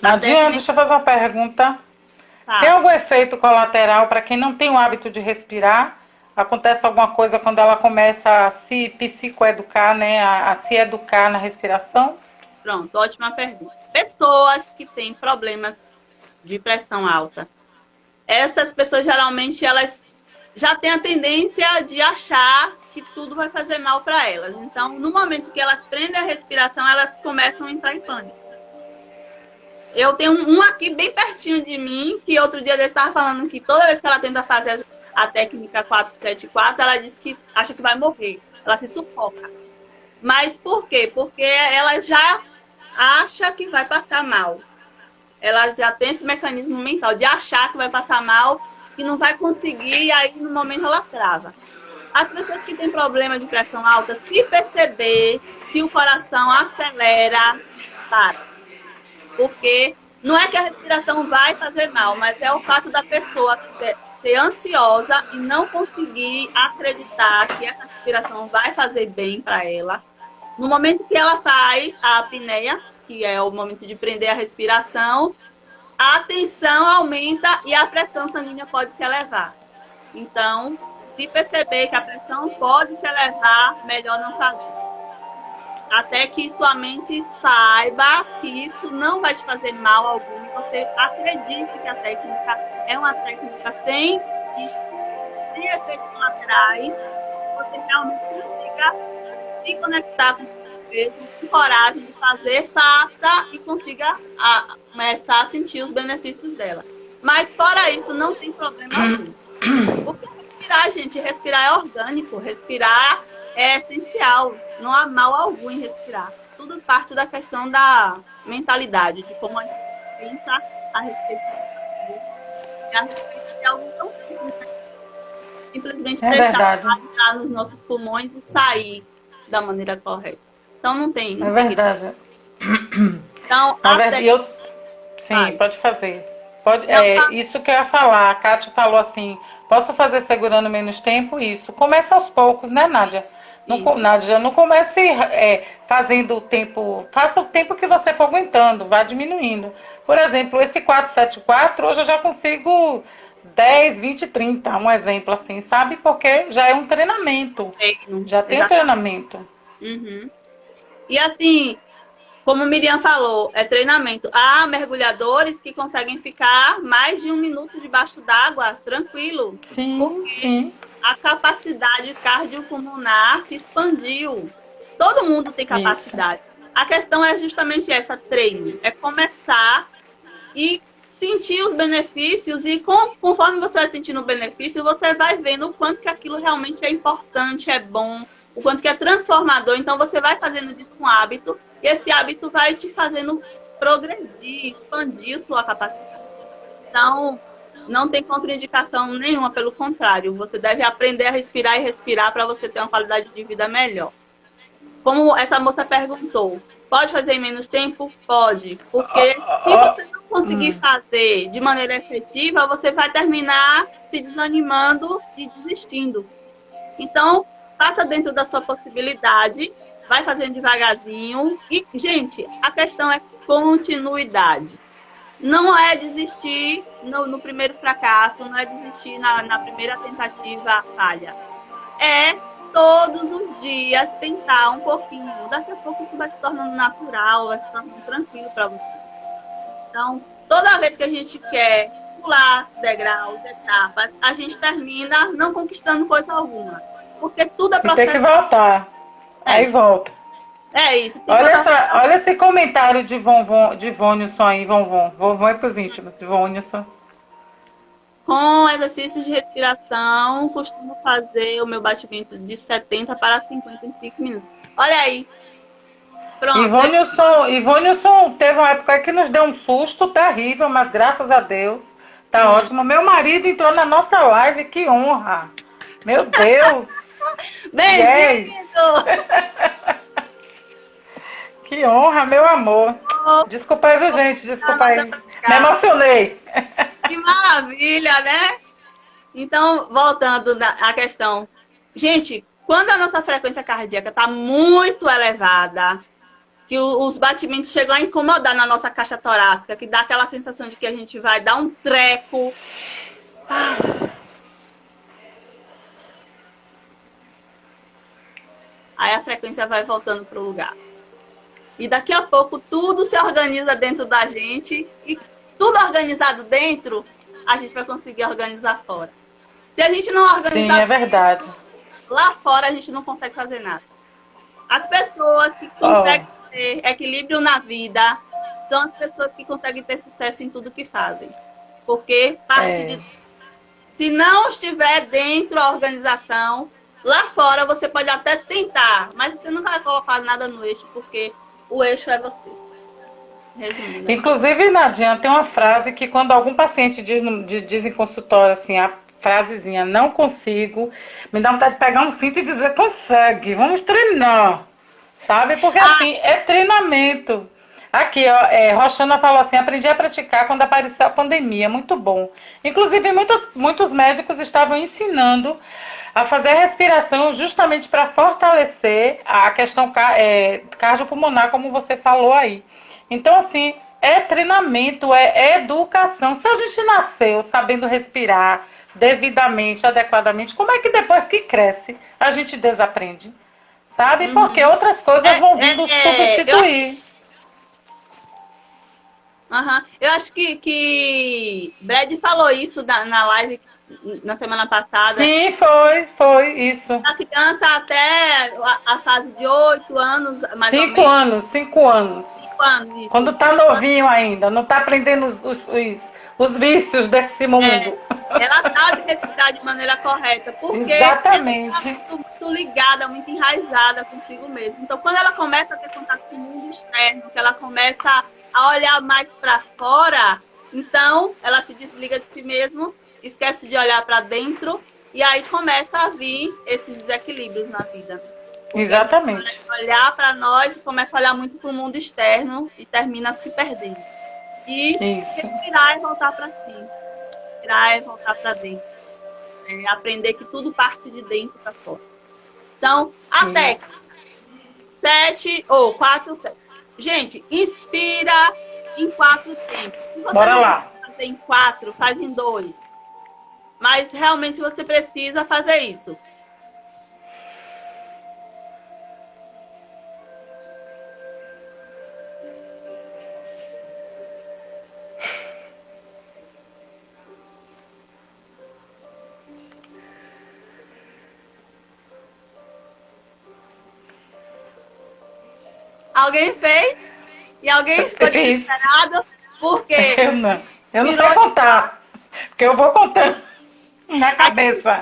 Nadinha, deixa eu fazer uma pergunta. Tá. Tem algum efeito colateral para quem não tem o hábito de respirar? Acontece alguma coisa quando ela começa a se psicoeducar, né? A se educar na respiração? Pronto, ótima pergunta. Pessoas que têm problemas de pressão alta. Essas pessoas, geralmente, elas já têm a tendência de achar que tudo vai fazer mal para elas. Então, no momento que elas prendem a respiração, elas começam a entrar em pânico. Eu tenho um aqui bem pertinho de mim, que outro dia eu estava falando que toda vez que ela tenta fazer a técnica 474, ela diz que acha que vai morrer. Ela se sufoca. Mas por quê? Porque ela já acha que vai passar mal. Ela já tem esse mecanismo mental de achar que vai passar mal, que não vai conseguir, e aí no momento ela trava. As pessoas que têm problema de pressão alta, se perceber que o coração acelera, para. Porque não é que a respiração vai fazer mal, mas é o fato da pessoa ser ansiosa e não conseguir acreditar que essa respiração vai fazer bem para ela. No momento que ela faz a apneia, que é o momento de prender a respiração, a tensão aumenta e a pressão sanguínea pode se elevar. Então, se perceber que a pressão pode se elevar, melhor não fazer. Até que sua mente saiba que isso não vai te fazer mal algum. Você acredite que a técnica é uma técnica sem efeitos colaterais. Você realmente consiga se conectar com você mesmo, com coragem de fazer, faça e consiga começar a sentir os benefícios dela. Mas fora isso, não tem problema algum. Porque respirar, gente, respirar é orgânico, respirar é essencial, não há mal algum em respirar. Tudo parte da questão da mentalidade, de como a gente pensa a respeito de algo tão simples. Simplesmente deixar entrar nos nossos pulmões e sair da maneira correta. Então não tem. É verdade. Então, Sim, pode fazer. Pode, isso que eu ia falar. A Kátia falou assim, posso fazer segurando menos tempo? Isso. Começa aos poucos, né, Nádia? Não, Nádia, não comece fazendo o tempo. Faça o tempo que você for aguentando, vá diminuindo. Por exemplo, esse 474, hoje eu já consigo 10, 20, 30, um exemplo assim, sabe? Porque já é um treinamento. Já tem um treinamento. Uhum. E assim, como Miriam falou, é treinamento. Há mergulhadores que conseguem ficar mais de 1 minuto debaixo d'água, tranquilo. Sim, sim. A capacidade cardiopulmonar se expandiu. Todo mundo tem capacidade. Isso. A questão é justamente essa, treine. É começar e sentir os benefícios e conforme você vai sentindo o benefício, você vai vendo o quanto que aquilo realmente é importante, é bom, o quanto que é transformador. Então, você vai fazendo disso um hábito e esse hábito vai te fazendo progredir, expandir sua capacidade. Então, não tem contraindicação nenhuma, pelo contrário. Você deve aprender a respirar e respirar para você ter uma qualidade de vida melhor. Como essa moça perguntou, pode fazer em menos tempo? Pode. Porque se você não conseguir fazer de maneira efetiva, você vai terminar se desanimando e desistindo. Então, faça dentro da sua possibilidade, vai fazendo devagarzinho. E, gente, a questão é continuidade. Não é desistir no primeiro fracasso, não é desistir na primeira tentativa falha. É todos os dias tentar um pouquinho. Daqui a pouco isso vai se tornando natural, vai se tornando tranquilo para você. Então, toda vez que a gente quer pular degraus, etapas, a gente termina não conquistando coisa alguma. Porque tudo é processo. E tem que voltar. Aí volta. É isso. Olha esse comentário de Vonilson aí, Vovon é pros íntimos, de Vonilson. Com exercícios de respiração, costumo fazer o meu batimento de 70 para 55 minutos. Olha aí. Pronto. Ivonilson teve uma época que nos deu um susto terrível, mas graças a Deus tá ótimo. Meu marido entrou na nossa live, que honra. Meu Deus. Bem-vindo. Que honra, meu amor. Desculpa aí, viu, gente? Desculpa aí. Me emocionei. Que maravilha, né? Então, voltando à questão. Gente, quando a nossa frequência cardíaca está muito elevada, que os batimentos chegam a incomodar na nossa caixa torácica, que dá aquela sensação de que a gente vai dar um treco. Aí a frequência vai voltando para o lugar. E daqui a pouco tudo se organiza dentro da gente e tudo organizado dentro, a gente vai conseguir organizar fora. Se a gente não organizar Sim, é verdade. Lá fora a gente não consegue fazer nada. As pessoas que conseguem ter equilíbrio na vida são as pessoas que conseguem ter sucesso em tudo que fazem. Porque parte de... Se não estiver dentro da organização, lá fora você pode até tentar, mas você não vai colocar nada no eixo, porque o eixo é você. Resumindo. Inclusive, Nadinha, tem uma frase que quando algum paciente diz em consultório assim, a frasezinha, não consigo, me dá vontade de pegar um cinto e dizer, consegue, vamos treinar. Sabe? Porque assim, é treinamento. Aqui, ó, Roxana falou assim, aprendi a praticar quando apareceu a pandemia, muito bom. Inclusive, muitos médicos estavam ensinando a fazer a respiração justamente para fortalecer a questão cardiopulmonar, como você falou aí. Então, assim, é treinamento, é educação. Se a gente nasceu sabendo respirar devidamente, adequadamente, como é que depois que cresce a gente desaprende? Sabe? Porque outras coisas vão vindo substituir. Eu acho que Brad falou isso na live na semana passada. Sim, foi isso. A criança até a fase de 8 anos, mais ou menos. 5 anos, 5 anos. 5 anos. Isso. Quando tá novinho ainda, não tá aprendendo os vícios desse mundo. Ela sabe respirar de maneira correta, porque exatamente. Ela está muito ligada, muito enraizada consigo mesma. Então, quando ela começa a ter contato com o mundo externo, que ela começa a olhar mais para fora, então ela se desliga de si mesma, esquece de olhar para dentro, e aí começa a vir esses desequilíbrios na vida. Exatamente. Olhar para nós, começa a olhar muito para o mundo externo e termina se perdendo. E Isso. respirar e voltar para si. Respirar e voltar para dentro. Aprender que tudo parte de dentro para fora. Então, até 7 ou 4, 7. Gente, inspira em 4 tempos. Se você Bora não lá. fazer em 4, faz em 2. Mas realmente você precisa fazer isso. Alguém fez? E alguém ficou desesperado? Por quê? Eu não sei contar. Porque eu vou contando na cabeça.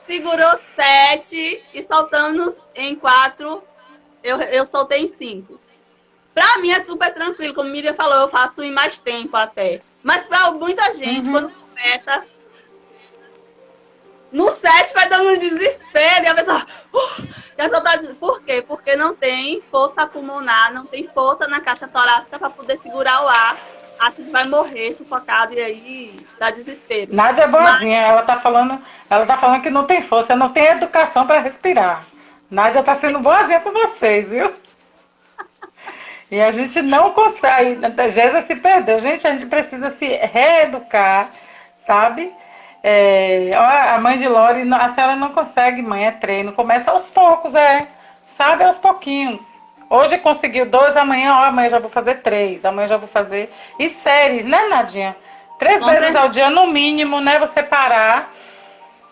Segurou 7 e soltamos em 4. Eu soltei em 5. Pra mim é super tranquilo. Como a Miriam falou, eu faço em mais tempo até. Mas pra muita gente, quando começa, no 7 vai dando um desespero. E a pessoa... Por quê? Porque não tem força pulmonar, não tem força na caixa torácica para poder segurar o ar. Acho que vai morrer sufocado e aí dá desespero. Nádia é boazinha, ela tá falando que não tem força, não tem educação para respirar. Nádia tá sendo boazinha com vocês, viu? E a gente não consegue, a Gésia se perdeu. Gente, a gente precisa se reeducar, sabe? A mãe de Lore, a senhora não consegue, mãe, é treino. Começa aos poucos, sabe? Aos pouquinhos. Hoje conseguiu 2, amanhã já vou fazer 3, amanhã já vou fazer. E séries, né, Nadinha? 3 vezes ao dia, no mínimo, né? Você parar,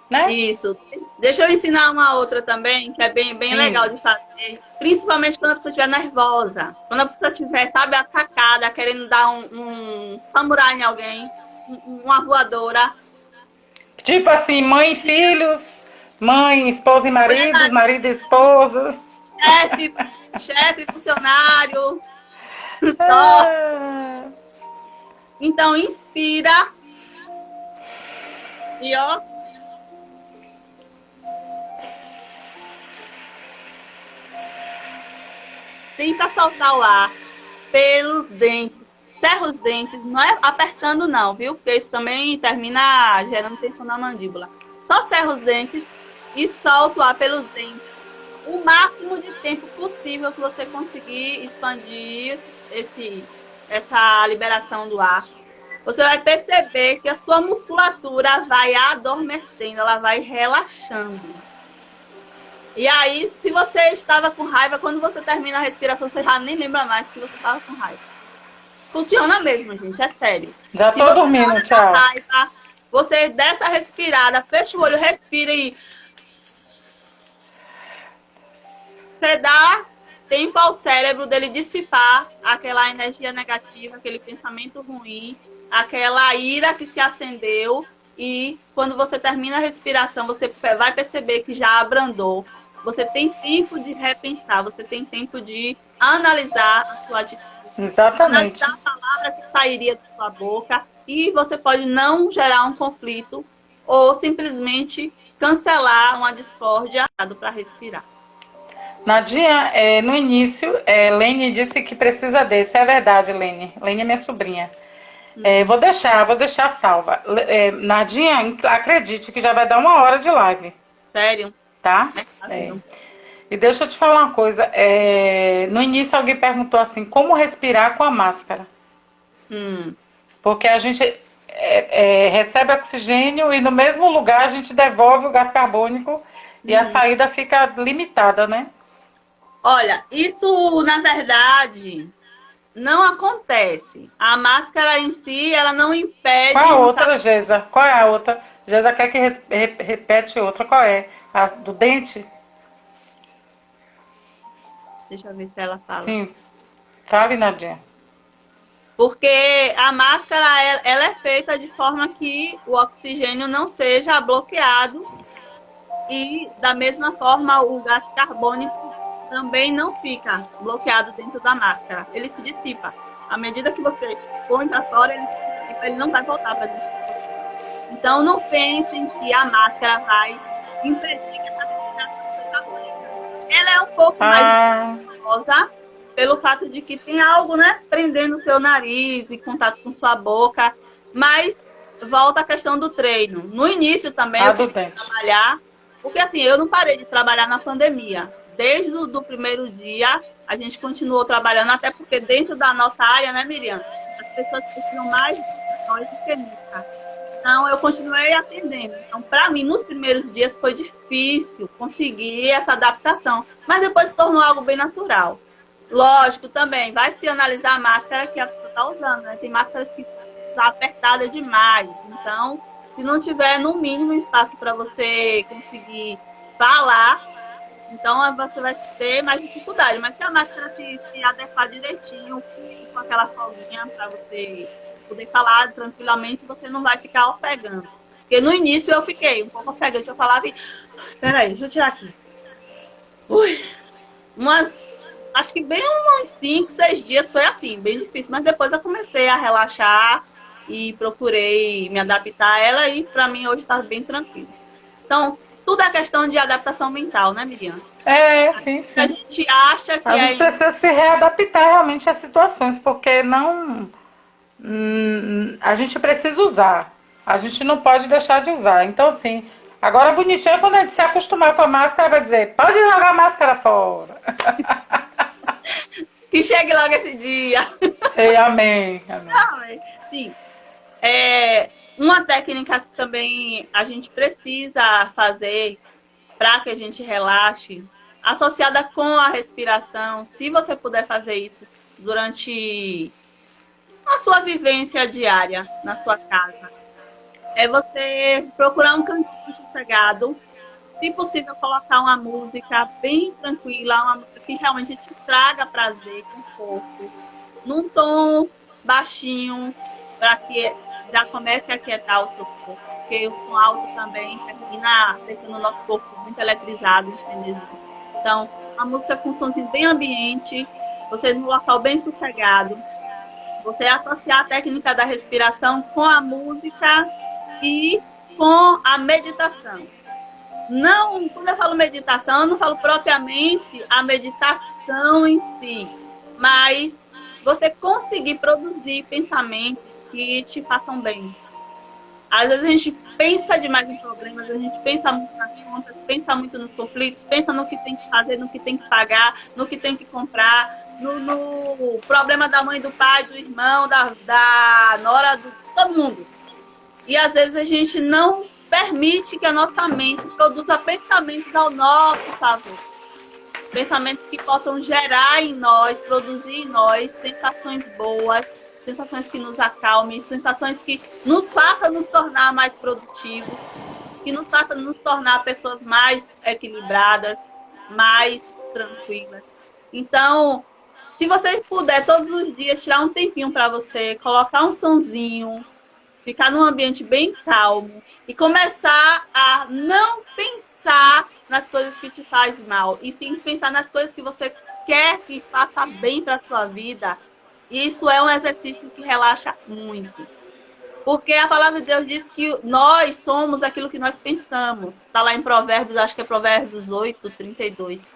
né? Isso. Deixa eu ensinar uma outra também, que é bem legal de fazer. Principalmente quando a pessoa estiver nervosa. Quando a pessoa estiver, sabe, atacada, querendo dar um samurai em alguém, uma voadora. Tipo assim, mãe e filhos, mãe, esposa e marido, marido e esposa. Chefe, funcionário. Então, inspira. E ó. Tenta soltar o ar pelos dentes. Cerra os dentes. Não é apertando não, viu? Porque isso também termina gerando tensão na mandíbula. Só cerra os dentes e solta o ar pelos dentes. O máximo de tempo possível que você conseguir expandir essa liberação do ar. Você vai perceber que a sua musculatura vai adormecendo, ela vai relaxando. E aí, se você estava com raiva, quando você termina a respiração, você já nem lembra mais que você estava com raiva. Funciona mesmo, gente, é sério. Já tô dormindo, tchau. Raiva, você dá essa respirada, fecha o olho, respira e... Você dá tempo ao cérebro dele dissipar aquela energia negativa, aquele pensamento ruim, aquela ira que se acendeu. E quando você termina a respiração, você vai perceber que já abrandou. Você tem tempo de repensar, você tem tempo de analisar a sua atitude. Exatamente. Analisar a palavra que sairia da sua boca. E você pode não gerar um conflito ou simplesmente cancelar uma discórdia para respirar. Nadinha, no início, Lene disse que precisa desse. É verdade, Lene. Lene é minha sobrinha. Vou deixar salva. Nadinha, acredite que já vai dar 1 hora de live. Sério? Tá? E deixa eu te falar uma coisa. No início alguém perguntou assim, como respirar com a máscara? Porque a gente recebe oxigênio e no mesmo lugar a gente devolve o gás carbônico e a saída fica limitada, né? Olha, isso na verdade não acontece. A máscara em si, ela não impede... Qual a outra, Gesa? Qual é a outra? Gesa quer que repete outra. Qual é? A do dente? Deixa eu ver se ela fala. Sim. Fale, Nadinha. Porque a máscara, ela é feita de forma que o oxigênio não seja bloqueado e, da mesma forma, o gás carbônico também não fica bloqueado dentro da máscara. Ele se dissipa. À medida que você põe para fora, ele se dissipa, ele não vai voltar para dentro. Então, não pensem que a máscara vai impedir que essa respiração seja feita. Ela é um pouco mais perigosa pelo fato de que tem algo, né, prendendo o seu nariz, em contato com sua boca, mas volta a questão do treino. No início também eu tive que trabalhar, porque assim, eu não parei de trabalhar na pandemia. Desde o do primeiro dia, a gente continuou trabalhando, até porque dentro da nossa área, né, Miriam, as pessoas precisam mais de nós do que nunca. Então, eu continuei atendendo. Então, para mim, nos primeiros dias foi difícil conseguir essa adaptação, mas depois se tornou algo bem natural. Lógico, também, vai se analisar a máscara que a pessoa está usando, né? Tem máscaras que está apertada demais. Então, se não tiver, no mínimo, espaço para você conseguir falar, então você vai ter mais dificuldade. Mas se a máscara se adequar direitinho, com aquela folguinha para você poder falar tranquilamente, você não vai ficar ofegando. Porque no início eu fiquei um pouco ofegante. Eu falava, peraí, deixa eu tirar aqui. Ui, acho que bem uns 5, 6 dias foi assim, bem difícil. Mas depois eu comecei a relaxar e procurei me adaptar a ela e para mim hoje está bem tranquilo. Então, tudo é questão de adaptação mental, né, Miriam? Sim. A gente acha que a gente precisa se readaptar realmente às situações, porque não... a gente precisa usar. A gente não pode deixar de usar. Então, assim, agora bonitinho, quando a gente se acostumar com a máscara, vai dizer, pode jogar a máscara fora. Que chegue logo esse dia. Sei, amém. Amém. Sim. Uma técnica que também a gente precisa fazer para que a gente relaxe, associada com a respiração, se você puder fazer isso durante a sua vivência diária na sua casa, é você procurar um cantinho sossegado, se possível colocar uma música bem tranquila, uma música que realmente te traga prazer, conforto, num tom baixinho, para que já comece a aquietar o seu corpo, porque o som alto também termina deixando o nosso corpo muito eletrizado, entendeu? Então, a música com um somzinho bem ambiente, você num local bem sossegado, você associar a técnica da respiração com a música e com a meditação. Não, quando eu falo meditação, eu não falo propriamente a meditação em si, mas você conseguir produzir pensamentos que te façam bem. Às vezes a gente pensa demais em problemas, a gente pensa muito nas contas, pensa muito nos conflitos, pensa no que tem que fazer, no que tem que pagar, no que tem que comprar, no problema da mãe, do pai, do irmão, da nora, de todo mundo. E às vezes a gente não permite que a nossa mente produza pensamentos ao nosso favor. Pensamentos que possam gerar em nós, produzir em nós sensações boas, sensações que nos acalmem, sensações que nos façam nos tornar mais produtivos, que nos façam nos tornar pessoas mais equilibradas, mais tranquilas. Então, se você puder todos os dias tirar um tempinho para você, colocar um sonzinho, ficar num ambiente bem calmo e começar a não pensar nas coisas que te faz mal, e sim pensar nas coisas que você quer que faça bem para a sua vida, isso é um exercício que relaxa muito. Porque a palavra de Deus diz que nós somos aquilo que nós pensamos. Está lá em Provérbios, acho que é Provérbios 8, 32.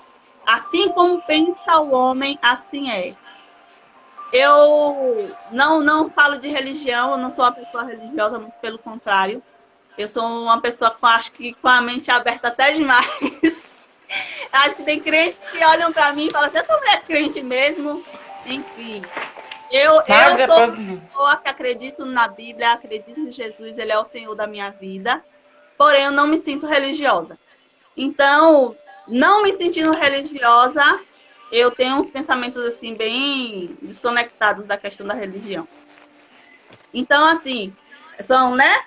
Assim como pensa o homem, assim é. Eu não falo de religião, eu não sou uma pessoa religiosa, muito pelo contrário. Eu sou uma pessoa, acho que com a mente aberta até demais. Acho que tem crentes que olham para mim e falam, você é mulher crente mesmo? Enfim. Eu sou uma pessoa que acredito na Bíblia, acredito em Jesus, Ele é o Senhor da minha vida. Porém, eu não me sinto religiosa. Então, não me sentindo religiosa, eu tenho uns pensamentos assim bem desconectados da questão da religião. Então, assim, são, né?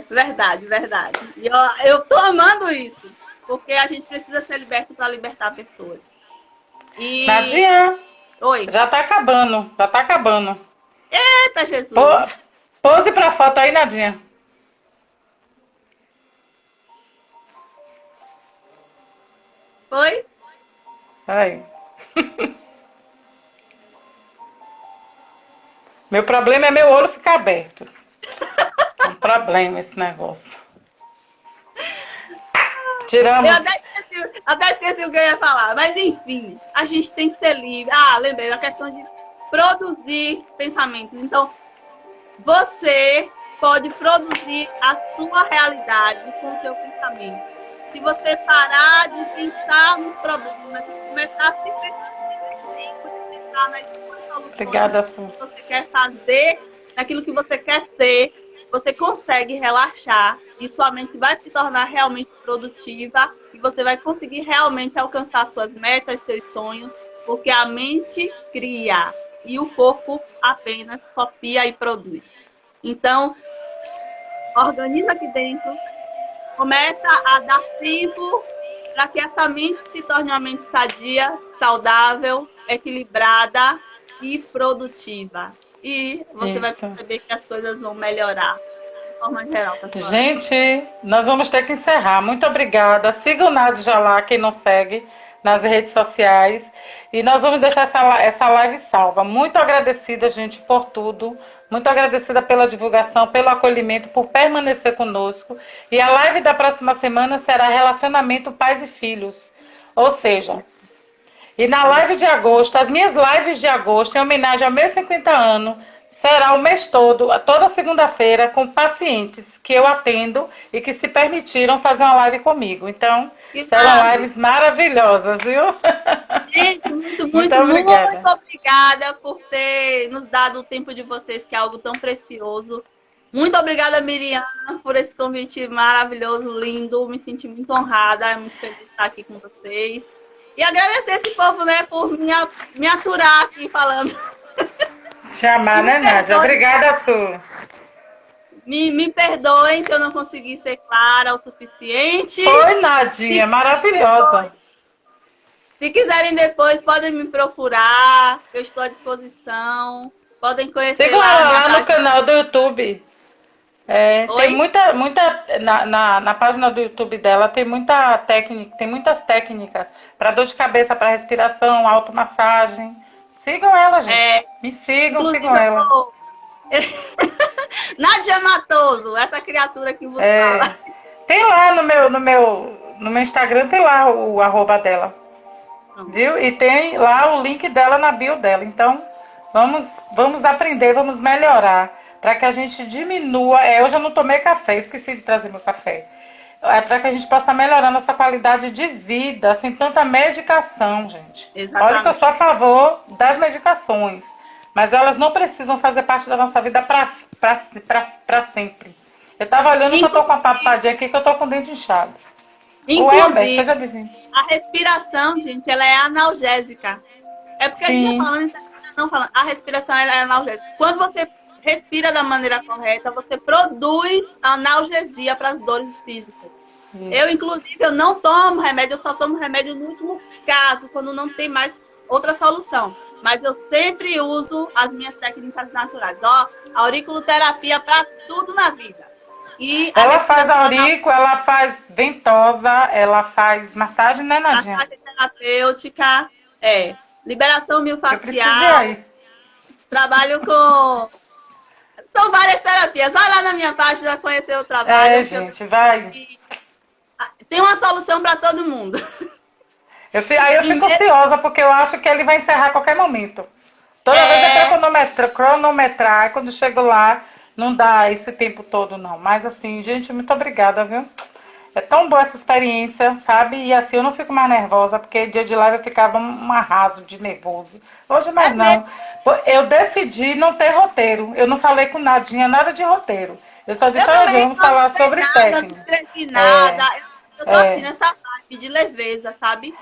Verdade. E eu tô amando isso, porque a gente precisa ser liberto para libertar pessoas. E... Nadinha, oi. Já tá acabando. Eita, Jesus. Pose pra foto aí, Nadinha. Oi? Aí. Meu problema é meu olho ficar aberto. É um problema esse negócio. Tiramos. Até esqueci o que eu ia falar. Mas, enfim, a gente tem que ser livre. Lembrei, a questão de produzir pensamentos. Então, você pode produzir a sua realidade com o seu pensamento. Se você parar de pensar nos problemas e começar a se pensar nas suas soluções, Obrigada, naquilo que você quer fazer, naquilo que você quer ser, você consegue relaxar e sua mente vai se tornar realmente produtiva e você vai conseguir realmente alcançar suas metas, seus sonhos, porque a mente cria e o corpo apenas copia e produz. Então, organiza aqui dentro, começa a dar tempo para que essa mente se torne uma mente sadia, saudável, equilibrada e produtiva. E você vai perceber que as coisas vão melhorar de forma geral. Gente, nós vamos ter que encerrar. Muito obrigada. Siga o Nádia lá, quem não segue, nas redes sociais. E nós vamos deixar essa live salva. Muito agradecida, gente, por tudo. Muito agradecida pela divulgação, pelo acolhimento, por permanecer conosco. E a live da próxima semana será Relacionamento Pais e Filhos. Ou seja, e na live de agosto, as minhas lives de agosto, em homenagem aos meus 50 anos, será o mês todo, toda segunda-feira, com pacientes que eu atendo e que se permitiram fazer uma live comigo. Então, serão lives maravilhosas, viu? Gente, muito obrigada por ter nos dado o tempo de vocês, que é algo tão precioso. Muito obrigada, Miriam, por esse convite maravilhoso, lindo. Me senti muito honrada, muito feliz de estar aqui com vocês. E agradecer esse povo, né, por me aturar aqui falando. Te amar, né, Nádia? Obrigada, Su. Me perdoem se eu não consegui ser clara o suficiente. Foi, Nadinha, maravilhosa. Se quiserem depois, podem me procurar. Eu estou à disposição. Podem conhecer lá no canal do YouTube. Tem muita na página do YouTube dela tem muita técnica, tem muitas técnicas para dor de cabeça, para respiração, automassagem. Sigam ela, gente. Me sigam, sigam ela. Nádia Matoso, essa criatura que você fala. Tem lá no meu Instagram, tem lá o @ dela. Viu? E tem lá o link dela na bio dela. Então, vamos aprender, vamos melhorar. Para que a gente diminua. Hoje eu não tomei café, esqueci de trazer meu café. Para que a gente possa melhorar nossa qualidade de vida, sem tanta medicação, gente. Exatamente. Olha que eu sou a favor das medicações, mas elas não precisam fazer parte da nossa vida para sempre. Eu estava olhando que eu tô com a papadinha aqui, que eu tô com o dente inchado. Inclusive, a respiração, gente, ela é analgésica. É porque Sim. a gente não falando. A respiração ela é analgésica. Quando você respira da maneira correta, você produz analgesia para as dores físicas. Eu, inclusive, eu não tomo remédio, eu só tomo remédio no último caso, quando não tem mais outra solução. Mas eu sempre uso as minhas técnicas naturais. A auriculoterapia para tudo na vida. E ela faz aurícula, ela faz ventosa, ela faz massagem, né, Nadinha? Massagem terapêutica, liberação miofascial. Trabalho com... São várias terapias. Vai lá na minha página conhecer o trabalho. Gente, vai. Tem uma solução para todo mundo. Aí eu fico ansiosa, porque eu acho que ele vai encerrar a qualquer momento. Toda vez é para cronometrar, quando chego lá, não dá esse tempo todo, não. Mas assim, gente, muito obrigada, viu? É tão boa essa experiência, sabe? E assim, eu não fico mais nervosa, porque dia de live eu ficava um arraso de nervoso. Hoje mais não. Eu decidi não ter roteiro. Eu não falei com Nadinha nada de roteiro. Eu só disse, olha, vamos falar sobre técnica. Eu tô assim nessa vibe de leveza, sabe?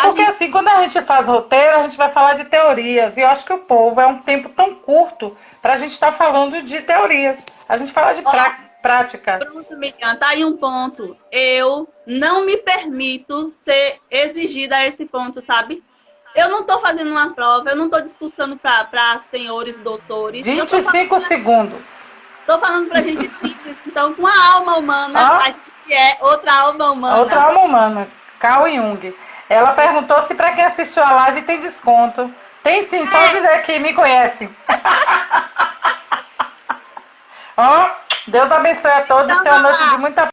Porque assim, quando a gente faz roteiro, a gente vai falar de teorias. E eu acho que o povo é um tempo tão curto pra gente estar falando de teorias. A gente fala de prática. Pronto, Miriam, tá aí um ponto. Eu não me permito ser exigida a esse ponto, sabe? Eu não tô fazendo uma prova, eu não tô discursando para senhores doutores. 25 segundos. Tô falando pra gente simples. Então, com a alma humana, a gente é outra alma humana. Outra alma humana, Carl Jung. Ela perguntou se pra quem assistiu a live tem desconto. Tem sim, só dizer que me conhece. Deus abençoe a todos. Tenha uma noite de muita